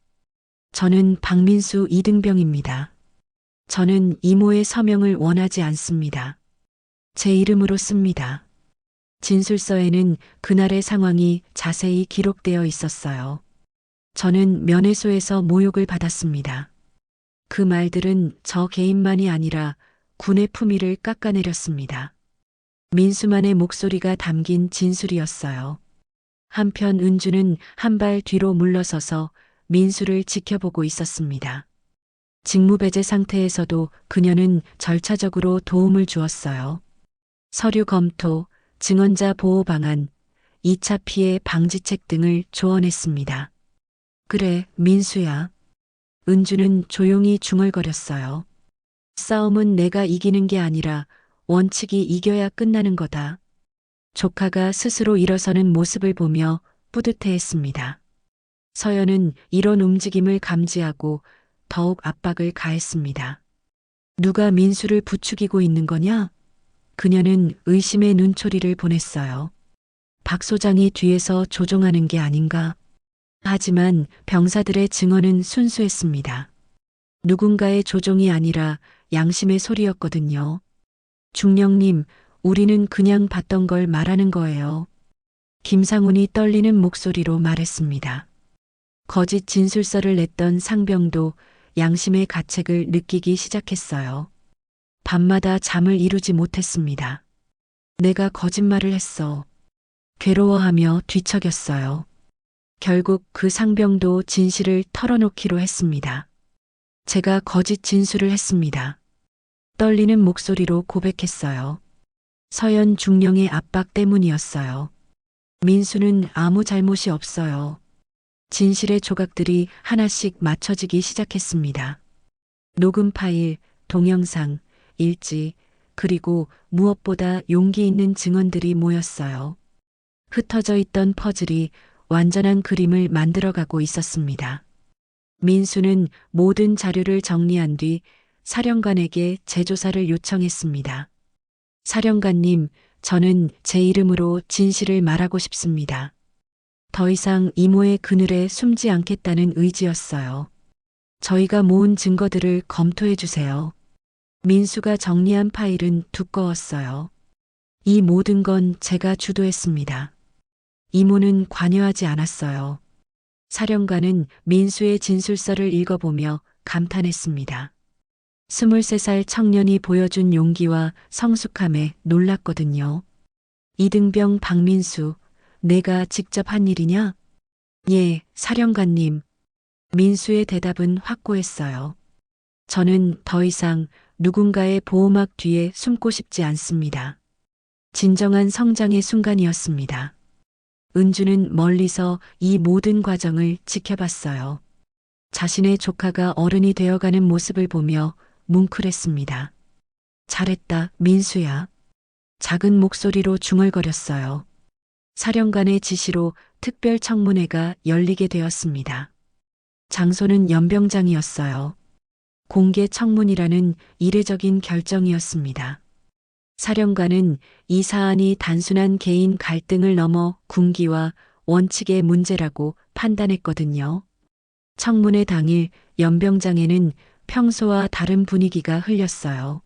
저는 박민수 이등병입니다. 저는 이모의 서명을 원하지 않습니다. 제 이름으로 씁니다. 진술서에는 그날의 상황이 자세히 기록되어 있었어요. 저는 면회소에서 모욕을 받았습니다. 그 말들은 저 개인만이 아니라 군의 품위를 깎아내렸습니다. 민수만의 목소리가 담긴 진술이었어요. 한편 은주는 한 발 뒤로 물러서서 민수를 지켜보고 있었습니다. 직무배제 상태에서도 그녀는 절차적으로 도움을 주었어요. 서류 검토, 증언자 보호 방안, 2차 피해 방지책 등을 조언했습니다. 그래, 민수야. 은주는 조용히 중얼거렸어요. 싸움은 내가 이기는 게 아니라 원칙이 이겨야 끝나는 거다. 조카가 스스로 일어서는 모습을 보며 뿌듯해했습니다. 서연은 이런 움직임을 감지하고 더욱 압박을 가했습니다. 누가 민수를 부추기고 있는 거냐? 그녀는 의심의 눈초리를 보냈어요. 박 소장이 뒤에서 조종하는 게 아닌가? 하지만 병사들의 증언은 순수했습니다. 누군가의 조종이 아니라 양심의 소리였거든요. 중령님, 우리는 그냥 봤던 걸 말하는 거예요. 김상훈이 떨리는 목소리로 말했습니다. 거짓 진술서를 냈던 상병도 양심의 가책을 느끼기 시작했어요. 밤마다 잠을 이루지 못했습니다. 내가 거짓말을 했어. 괴로워하며 뒤척였어요. 결국 그 상병도 진실을 털어놓기로 했습니다. 제가 거짓 진술을 했습니다. 떨리는 목소리로 고백했어요. 서연 중령의 압박 때문이었어요. 민수는 아무 잘못이 없어요. 진실의 조각들이 하나씩 맞춰지기 시작했습니다. 녹음 파일, 동영상, 일지, 그리고 무엇보다 용기 있는 증언들이 모였어요. 흩어져 있던 퍼즐이 완전한 그림을 만들어가고 있었습니다. 민수는 모든 자료를 정리한 뒤 사령관에게 재조사를 요청했습니다. 사령관님, 저는 제 이름으로 진실을 말하고 싶습니다. 더 이상 이모의 그늘에 숨지 않겠다는 의지였어요. 저희가 모은 증거들을 검토해 주세요. 민수가 정리한 파일은 두꺼웠어요. 이 모든 건 제가 주도했습니다. 이모는 관여하지 않았어요. 사령관은 민수의 진술서를 읽어보며 감탄했습니다. 23살 청년이 보여준 용기와 성숙함에 놀랐거든요. 이등병 박민수, 내가 직접 한 일이냐? 예, 사령관님. 민수의 대답은 확고했어요. 저는 더 이상 누군가의 보호막 뒤에 숨고 싶지 않습니다. 진정한 성장의 순간이었습니다. 은주는 멀리서 이 모든 과정을 지켜봤어요. 자신의 조카가 어른이 되어가는 모습을 보며 뭉클했습니다. 잘했다, 민수야. 작은 목소리로 중얼거렸어요. 사령관의 지시로 특별 청문회가 열리게 되었습니다. 장소는 연병장이었어요. 공개 청문이라는 이례적인 결정이었습니다. 사령관은 이 사안이 단순한 개인 갈등을 넘어 군기와 원칙의 문제라고 판단했거든요. 청문회 당일 연병장에는 평소와 다른 분위기가 흘렸어요.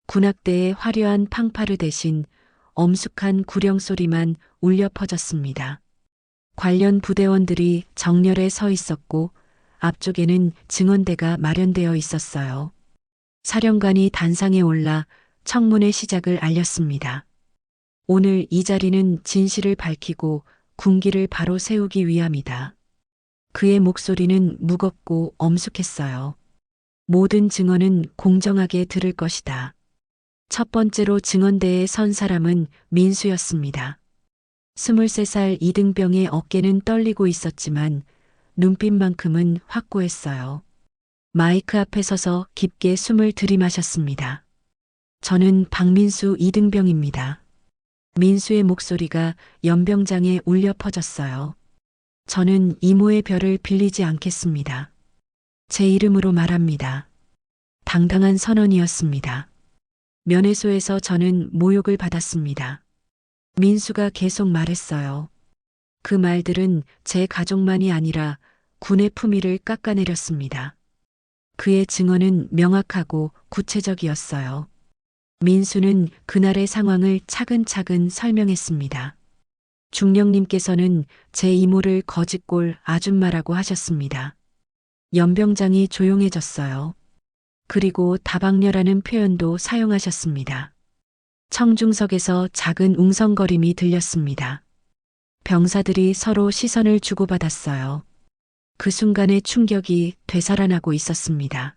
군악대의 화려한 팡파르 대신 엄숙한 구령 소리만 울려 퍼졌습니다. 관련 부대원들이 정렬에 서 있었고 앞쪽에는 증언대가 마련되어 있었어요. 사령관이 단상에 올라 청문회 시작을 알렸습니다. 오늘 이 자리는 진실을 밝히고 군기를 바로 세우기 위함이다. 그의 목소리는 무겁고 엄숙했어요. 모든 증언은 공정하게 들을 것이다. 첫 번째로 증언대에 선 사람은 민수였습니다. 23살 이등병의 어깨는 떨리고 있었지만 눈빛만큼은 확고했어요. 마이크 앞에 서서 깊게 숨을 들이마셨습니다. 저는 박민수 이등병입니다. 민수의 목소리가 연병장에 울려 퍼졌어요. 저는 이모의 별을 빌리지 않겠습니다. 제 이름으로 말합니다. 당당한 선언이었습니다. 면회소에서 저는 모욕을 받았습니다. 민수가 계속 말했어요. 그 말들은 제 가족만이 아니라 군의 품위를 깎아내렸습니다. 그의 증언은 명확하고 구체적이었어요. 민수는 그날의 상황을 차근차근 설명했습니다. 중령님께서는 제 이모를 거짓골 아줌마라고 하셨습니다. 연병장이 조용해졌어요. 그리고 다방녀라는 표현도 사용하셨습니다. 청중석에서 작은 웅성거림이 들렸습니다. 병사들이 서로 시선을 주고받았어요. 그 순간의 충격이 되살아나고 있었습니다.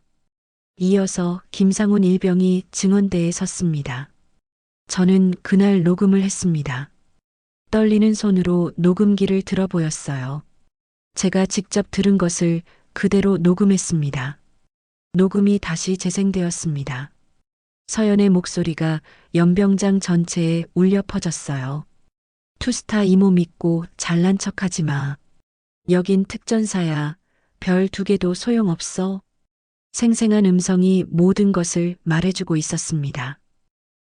이어서 김상훈 일병이 증언대에 섰습니다. 저는 그날 녹음을 했습니다. 떨리는 손으로 녹음기를 들어 보였어요. 제가 직접 들은 것을 그대로 녹음했습니다. 녹음이 다시 재생되었습니다. 서연의 목소리가 연병장 전체에 울려 퍼졌어요. 투스타 이모 믿고 잘난 척하지 마. 여긴 특전사야. 별 2개도 소용없어. 생생한 음성이 모든 것을 말해주고 있었습니다.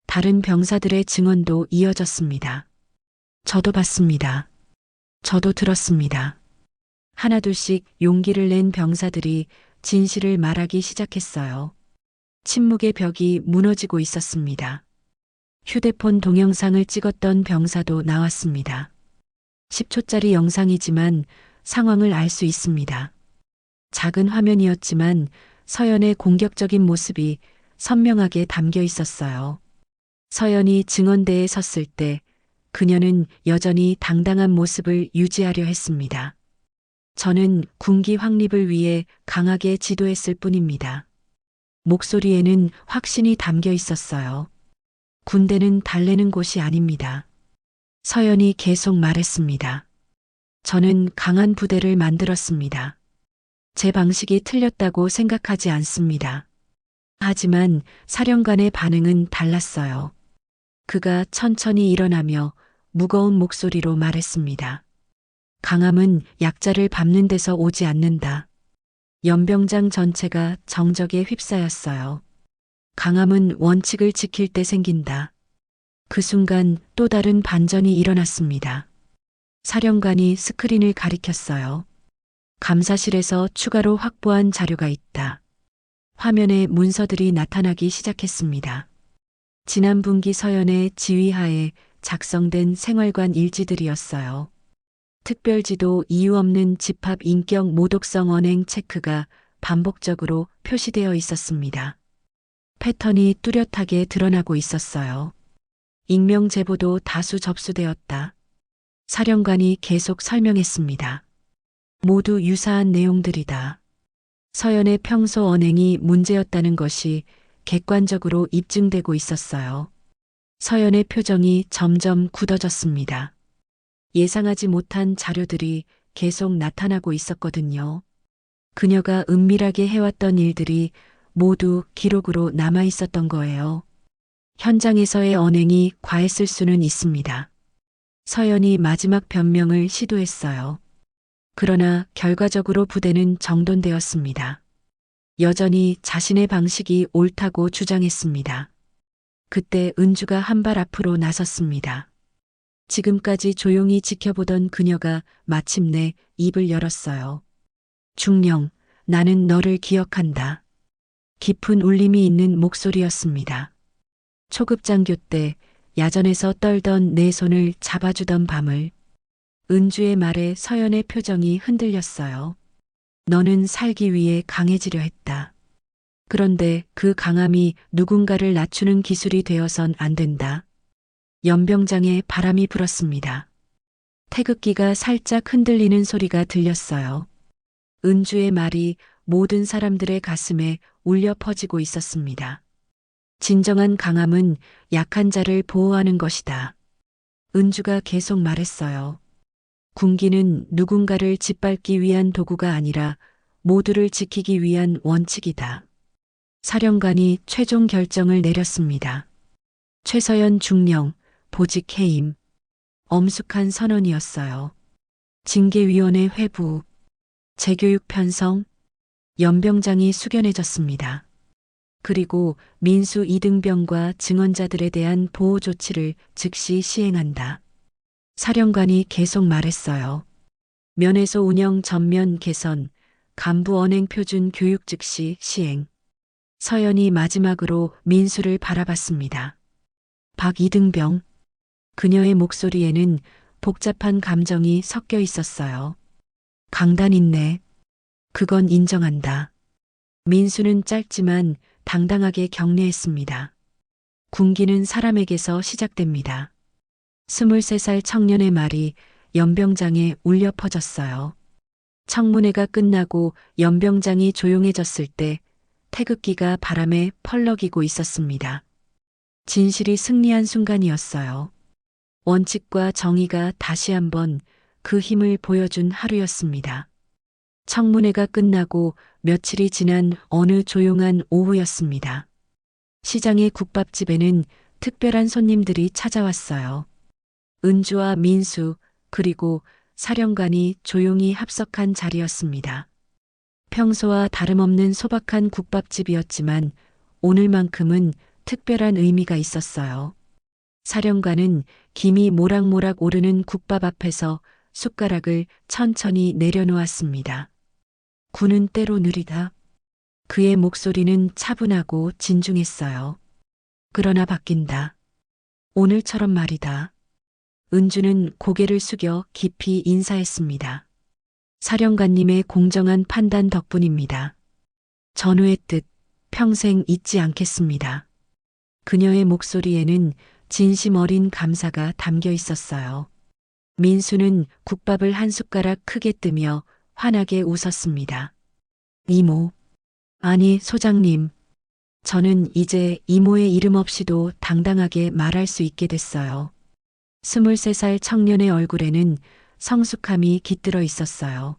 다른 병사들의 증언도 이어졌습니다. 저도 봤습니다. 저도 들었습니다. 하나둘씩 용기를 낸 병사들이 진실을 말하기 시작했어요. 침묵의 벽이 무너지고 있었습니다. 휴대폰 동영상을 찍었던 병사도 나왔습니다. 10초짜리 영상이지만 상황을 알 수 있습니다. 작은 화면이었지만 서연의 공격적인 모습이 선명하게 담겨 있었어요. 서연이 증언대에 섰을 때 그녀는 여전히 당당한 모습을 유지하려 했습니다. 저는 군기 확립을 위해 강하게 지도했을 뿐입니다. 목소리에는 확신이 담겨 있었어요. 군대는 달래는 곳이 아닙니다. 서연이 계속 말했습니다. 저는 강한 부대를 만들었습니다. 제 방식이 틀렸다고 생각하지 않습니다. 하지만 사령관의 반응은 달랐어요. 그가 천천히 일어나며 무거운 목소리로 말했습니다. 강함은 약자를 밟는 데서 오지 않는다. 연병장 전체가 정적에 휩싸였어요. 강함은 원칙을 지킬 때 생긴다. 그 순간 또 다른 반전이 일어났습니다. 사령관이 스크린을 가리켰어요. 감사실에서 추가로 확보한 자료가 있다. 화면에 문서들이 나타나기 시작했습니다. 지난 분기 서연의 지휘하에 작성된 생활관 일지들이었어요. 특별지도 이유 없는 집합 인격 모독성 언행 체크가 반복적으로 표시되어 있었습니다. 패턴이 뚜렷하게 드러나고 있었어요. 익명 제보도 다수 접수되었다. 사령관이 계속 설명했습니다. 모두 유사한 내용들이다. 서연의 평소 언행이 문제였다는 것이 객관적으로 입증되고 있었어요. 서연의 표정이 점점 굳어졌습니다. 예상하지 못한 자료들이 계속 나타나고 있었거든요. 그녀가 은밀하게 해왔던 일들이 모두 기록으로 남아 있었던 거예요. 현장에서의 언행이 과했을 수는 있습니다. 서연이 마지막 변명을 시도했어요. 그러나 결과적으로 부대는 정돈되었습니다. 여전히 자신의 방식이 옳다고 주장했습니다. 그때 은주가 한 발 앞으로 나섰습니다. 지금까지 조용히 지켜보던 그녀가 마침내 입을 열었어요. 중령, 나는 너를 기억한다. 깊은 울림이 있는 목소리였습니다. 초급장교 때 야전에서 떨던 내 손을 잡아주던 밤을. 은주의 말에 서연의 표정이 흔들렸어요. 너는 살기 위해 강해지려 했다. 그런데 그 강함이 누군가를 낮추는 기술이 되어선 안 된다. 연병장에 바람이 불었습니다. 태극기가 살짝 흔들리는 소리가 들렸어요. 은주의 말이 모든 사람들의 가슴에 울려 퍼지고 있었습니다. 진정한 강함은 약한 자를 보호하는 것이다. 은주가 계속 말했어요. 군기는 누군가를 짓밟기 위한 도구가 아니라 모두를 지키기 위한 원칙이다. 사령관이 최종 결정을 내렸습니다. 최서연 중령, 보직 해임. 엄숙한 선언이었어요. 징계위원회 회부, 재교육 편성, 연병장이 숙연해졌습니다. 그리고 민수 이등병과 증언자들에 대한 보호 조치를 즉시 시행한다. 사령관이 계속 말했어요. 면회소 운영 전면 개선, 간부 언행 표준 교육 즉시 시행. 서연이 마지막으로 민수를 바라봤습니다. 박 이등병. 그녀의 목소리에는 복잡한 감정이 섞여 있었어요. 강단 있네. 그건 인정한다. 민수는 짧지만 당당하게 격려했습니다. 군기는 사람에게서 시작됩니다. 23살 청년의 말이 연병장에 울려 퍼졌어요. 청문회가 끝나고 연병장이 조용해졌을 때 태극기가 바람에 펄럭이고 있었습니다. 진실이 승리한 순간이었어요. 원칙과 정의가 다시 한번 그 힘을 보여준 하루였습니다. 청문회가 끝나고 며칠이 지난 어느 조용한 오후였습니다. 시장의 국밥집에는 특별한 손님들이 찾아왔어요. 은주와 민수 그리고 사령관이 조용히 합석한 자리였습니다. 평소와 다름없는 소박한 국밥집이었지만 오늘만큼은 특별한 의미가 있었어요. 사령관은 김이 모락모락 오르는 국밥 앞에서 숟가락을 천천히 내려놓았습니다. 군은 때로 느리다. 그의 목소리는 차분하고 진중했어요. 그러나 바뀐다. 오늘처럼 말이다. 은주는 고개를 숙여 깊이 인사했습니다. 사령관님의 공정한 판단 덕분입니다. 전우의 뜻 평생 잊지 않겠습니다. 그녀의 목소리에는 진심 어린 감사가 담겨 있었어요. 민수는 국밥을 한 숟가락 크게 뜨며 환하게 웃었습니다. 이모. 아니, 소장님. 저는 이제 이모의 이름 없이도 당당하게 말할 수 있게 됐어요. 23살 청년의 얼굴에는 성숙함이 깃들어 있었어요.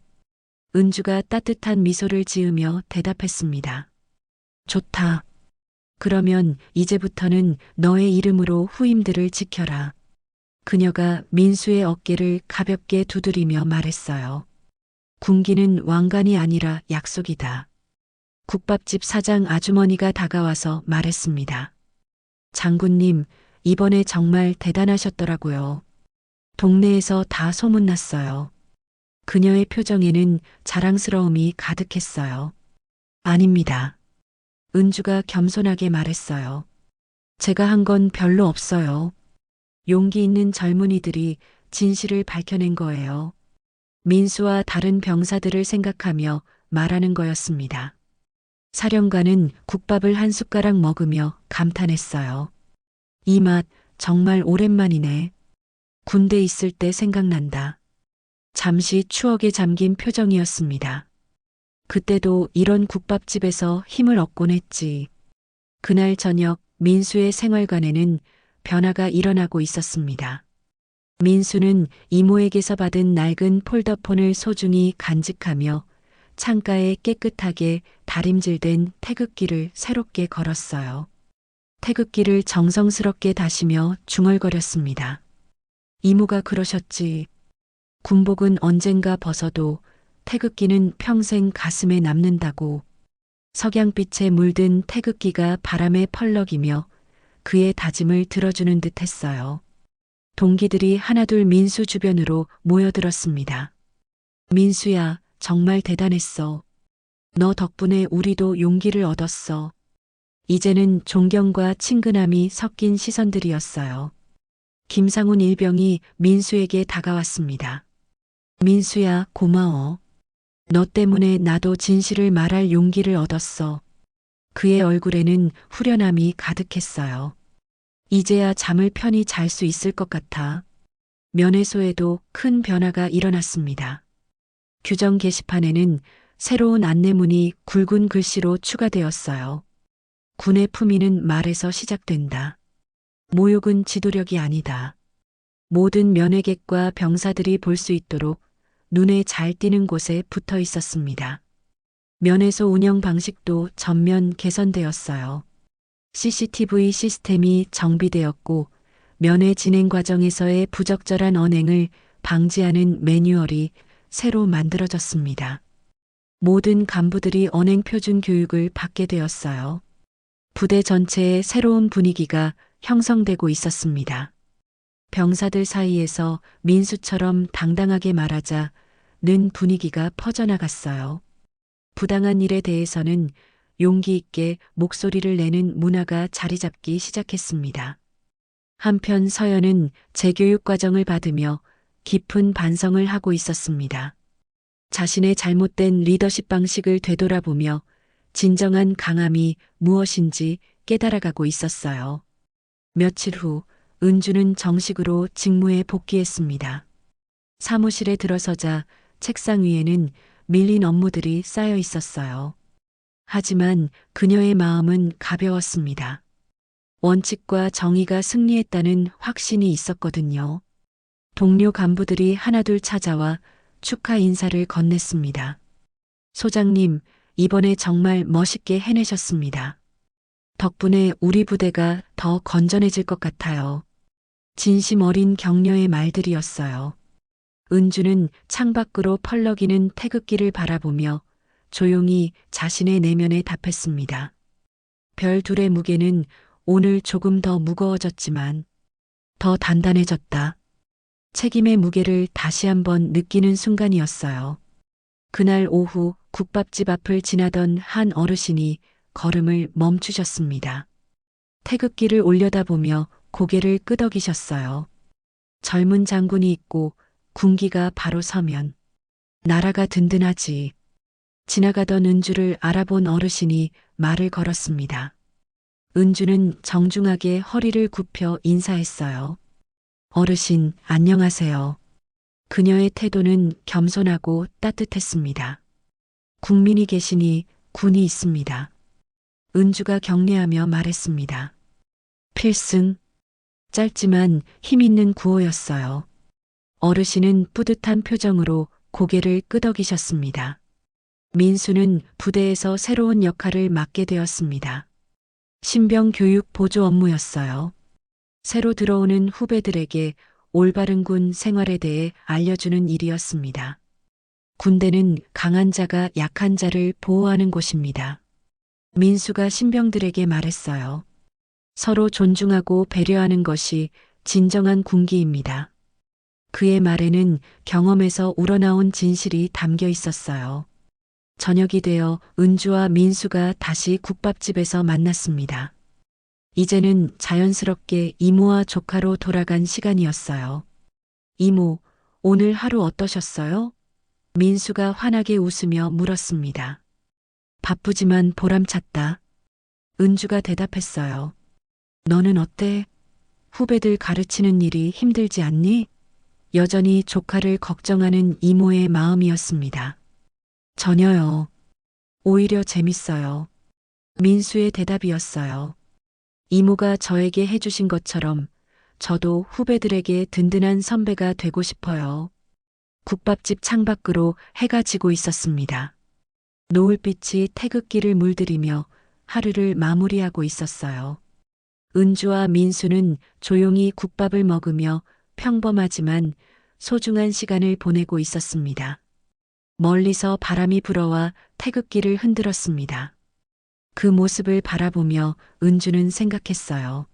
은주가 따뜻한 미소를 지으며 대답했습니다. 좋다. 그러면 이제부터는 너의 이름으로 후임들을 지켜라. 그녀가 민수의 어깨를 가볍게 두드리며 말했어요. 군기는 왕관이 아니라 약속이다. 국밥집 사장 아주머니가 다가와서 말했습니다. 장군님, 이번에 정말 대단하셨더라고요. 동네에서 다 소문났어요. 그녀의 표정에는 자랑스러움이 가득했어요. 아닙니다. 은주가 겸손하게 말했어요. 제가 한 건 별로 없어요. 용기 있는 젊은이들이 진실을 밝혀낸 거예요. 민수와 다른 병사들을 생각하며 말하는 거였습니다. 사령관은 국밥을 한 숟가락 먹으며 감탄했어요. 이 맛 정말 오랜만이네. 군대 있을 때 생각난다. 잠시 추억에 잠긴 표정이었습니다. 그때도 이런 국밥집에서 힘을 얻곤 했지. 그날 저녁 민수의 생활관에는 변화가 일어나고 있었습니다. 민수는 이모에게서 받은 낡은 폴더폰을 소중히 간직하며 창가에 깨끗하게 다림질된 태극기를 새롭게 걸었어요. 태극기를 정성스럽게 다시며 중얼거렸습니다. 이모가 그러셨지. 군복은 언젠가 벗어도 태극기는 평생 가슴에 남는다고. 석양빛에 물든 태극기가 바람에 펄럭이며 그의 다짐을 들어주는 듯 했어요. 동기들이 하나둘 민수 주변으로 모여들었습니다. 민수야, 정말 대단했어. 너 덕분에 우리도 용기를 얻었어. 이제는 존경과 친근함이 섞인 시선들이었어요. 김상훈 일병이 민수에게 다가왔습니다. 민수야, 고마워. 너 때문에 나도 진실을 말할 용기를 얻었어. 그의 얼굴에는 후련함이 가득했어요. 이제야 잠을 편히 잘 수 있을 것 같아. 면회소에도 큰 변화가 일어났습니다. 규정 게시판에는 새로운 안내문이 굵은 글씨로 추가되었어요. 군의 품위는 말에서 시작된다. 모욕은 지도력이 아니다. 모든 면회객과 병사들이 볼 수 있도록 눈에 잘 띄는 곳에 붙어 있었습니다. 면회소 운영 방식도 전면 개선되었어요. CCTV 시스템이 정비되었고 면회 진행 과정에서의 부적절한 언행을 방지하는 매뉴얼이 새로 만들어졌습니다. 모든 간부들이 언행 표준 교육을 받게 되었어요. 부대 전체에 새로운 분위기가 형성되고 있었습니다. 병사들 사이에서 민수처럼 당당하게 말하자 는 분위기가 퍼져나갔어요. 부당한 일에 대해서는 용기 있게 목소리를 내는 문화가 자리 잡기 시작했습니다. 한편 서연은 재교육 과정을 받으며 깊은 반성을 하고 있었습니다. 자신의 잘못된 리더십 방식을 되돌아보며 진정한 강함이 무엇인지 깨달아가고 있었어요. 며칠 후 은주는 정식으로 직무에 복귀했습니다. 사무실에 들어서자 책상 위에는 밀린 업무들이 쌓여 있었어요. 하지만 그녀의 마음은 가벼웠습니다. 원칙과 정의가 승리했다는 확신이 있었거든요. 동료 간부들이 하나둘 찾아와 축하 인사를 건넸습니다. 소장님, 이번에 정말 멋있게 해내셨습니다. 덕분에 우리 부대가 더 건전해질 것 같아요. 진심 어린 격려의 말들이었어요. 은주는 창밖으로 펄럭이는 태극기를 바라보며 조용히 자신의 내면에 답했습니다. 별 둘의 무게는 오늘 조금 더 무거워졌지만 더 단단해졌다. 책임의 무게를 다시 한번 느끼는 순간이었어요. 그날 오후 국밥집 앞을 지나던 한 어르신이 걸음을 멈추셨습니다. 태극기를 올려다보며 고개를 끄덕이셨어요. 젊은 장군이 있고 군기가 바로 서면 나라가 든든하지. 지나가던 은주를 알아본 어르신이 말을 걸었습니다. 은주는 정중하게 허리를 굽혀 인사했어요. 어르신, 안녕하세요. 그녀의 태도는 겸손하고 따뜻했습니다. 국민이 계시니 군이 있습니다. 은주가 경례하며 말했습니다. 필승. 짧지만 힘있는 구호였어요. 어르신은 뿌듯한 표정으로 고개를 끄덕이셨습니다. 민수는 부대에서 새로운 역할을 맡게 되었습니다. 신병 교육 보조 업무였어요. 새로 들어오는 후배들에게 올바른 군 생활에 대해 알려주는 일이었습니다. 군대는 강한 자가 약한 자를 보호하는 곳입니다. 민수가 신병들에게 말했어요. 서로 존중하고 배려하는 것이 진정한 군기입니다. 그의 말에는 경험에서 우러나온 진실이 담겨 있었어요. 저녁이 되어 은주와 민수가 다시 국밥집에서 만났습니다. 이제는 자연스럽게 이모와 조카로 돌아간 시간이었어요. 이모, 오늘 하루 어떠셨어요? 민수가 환하게 웃으며 물었습니다. 바쁘지만 보람찼다. 은주가 대답했어요. 너는 어때? 후배들 가르치는 일이 힘들지 않니? 여전히 조카를 걱정하는 이모의 마음이었습니다. 전혀요. 오히려 재밌어요. 민수의 대답이었어요. 이모가 저에게 해주신 것처럼 저도 후배들에게 든든한 선배가 되고 싶어요. 국밥집 창밖으로 해가 지고 있었습니다. 노을빛이 태극기를 물들이며 하루를 마무리하고 있었어요. 은주와 민수는 조용히 국밥을 먹으며 평범하지만 소중한 시간을 보내고 있었습니다. 멀리서 바람이 불어와 태극기를 흔들었습니다. 그 모습을 바라보며 은주는 생각했어요.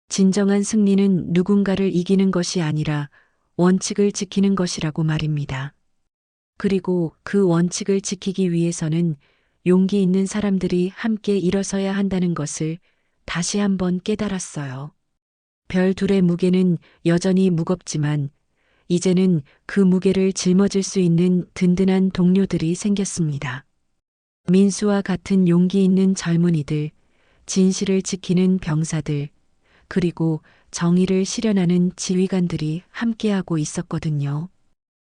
진정한 승리는 누군가를 이기는 것이 아니라 원칙을 지키는 것이라고 말입니다. 그리고 그 원칙을 지키기 위해서는 용기 있는 사람들이 함께 일어서야 한다는 것을 다시 한번 깨달았어요. 별 둘의 무게는 여전히 무겁지만 이제는 그 무게를 짊어질 수 있는 든든한 동료들이 생겼습니다. 민수와 같은 용기 있는 젊은이들, 진실을 지키는 병사들, 그리고 정의를 실현하는 지휘관들이 함께하고 있었거든요.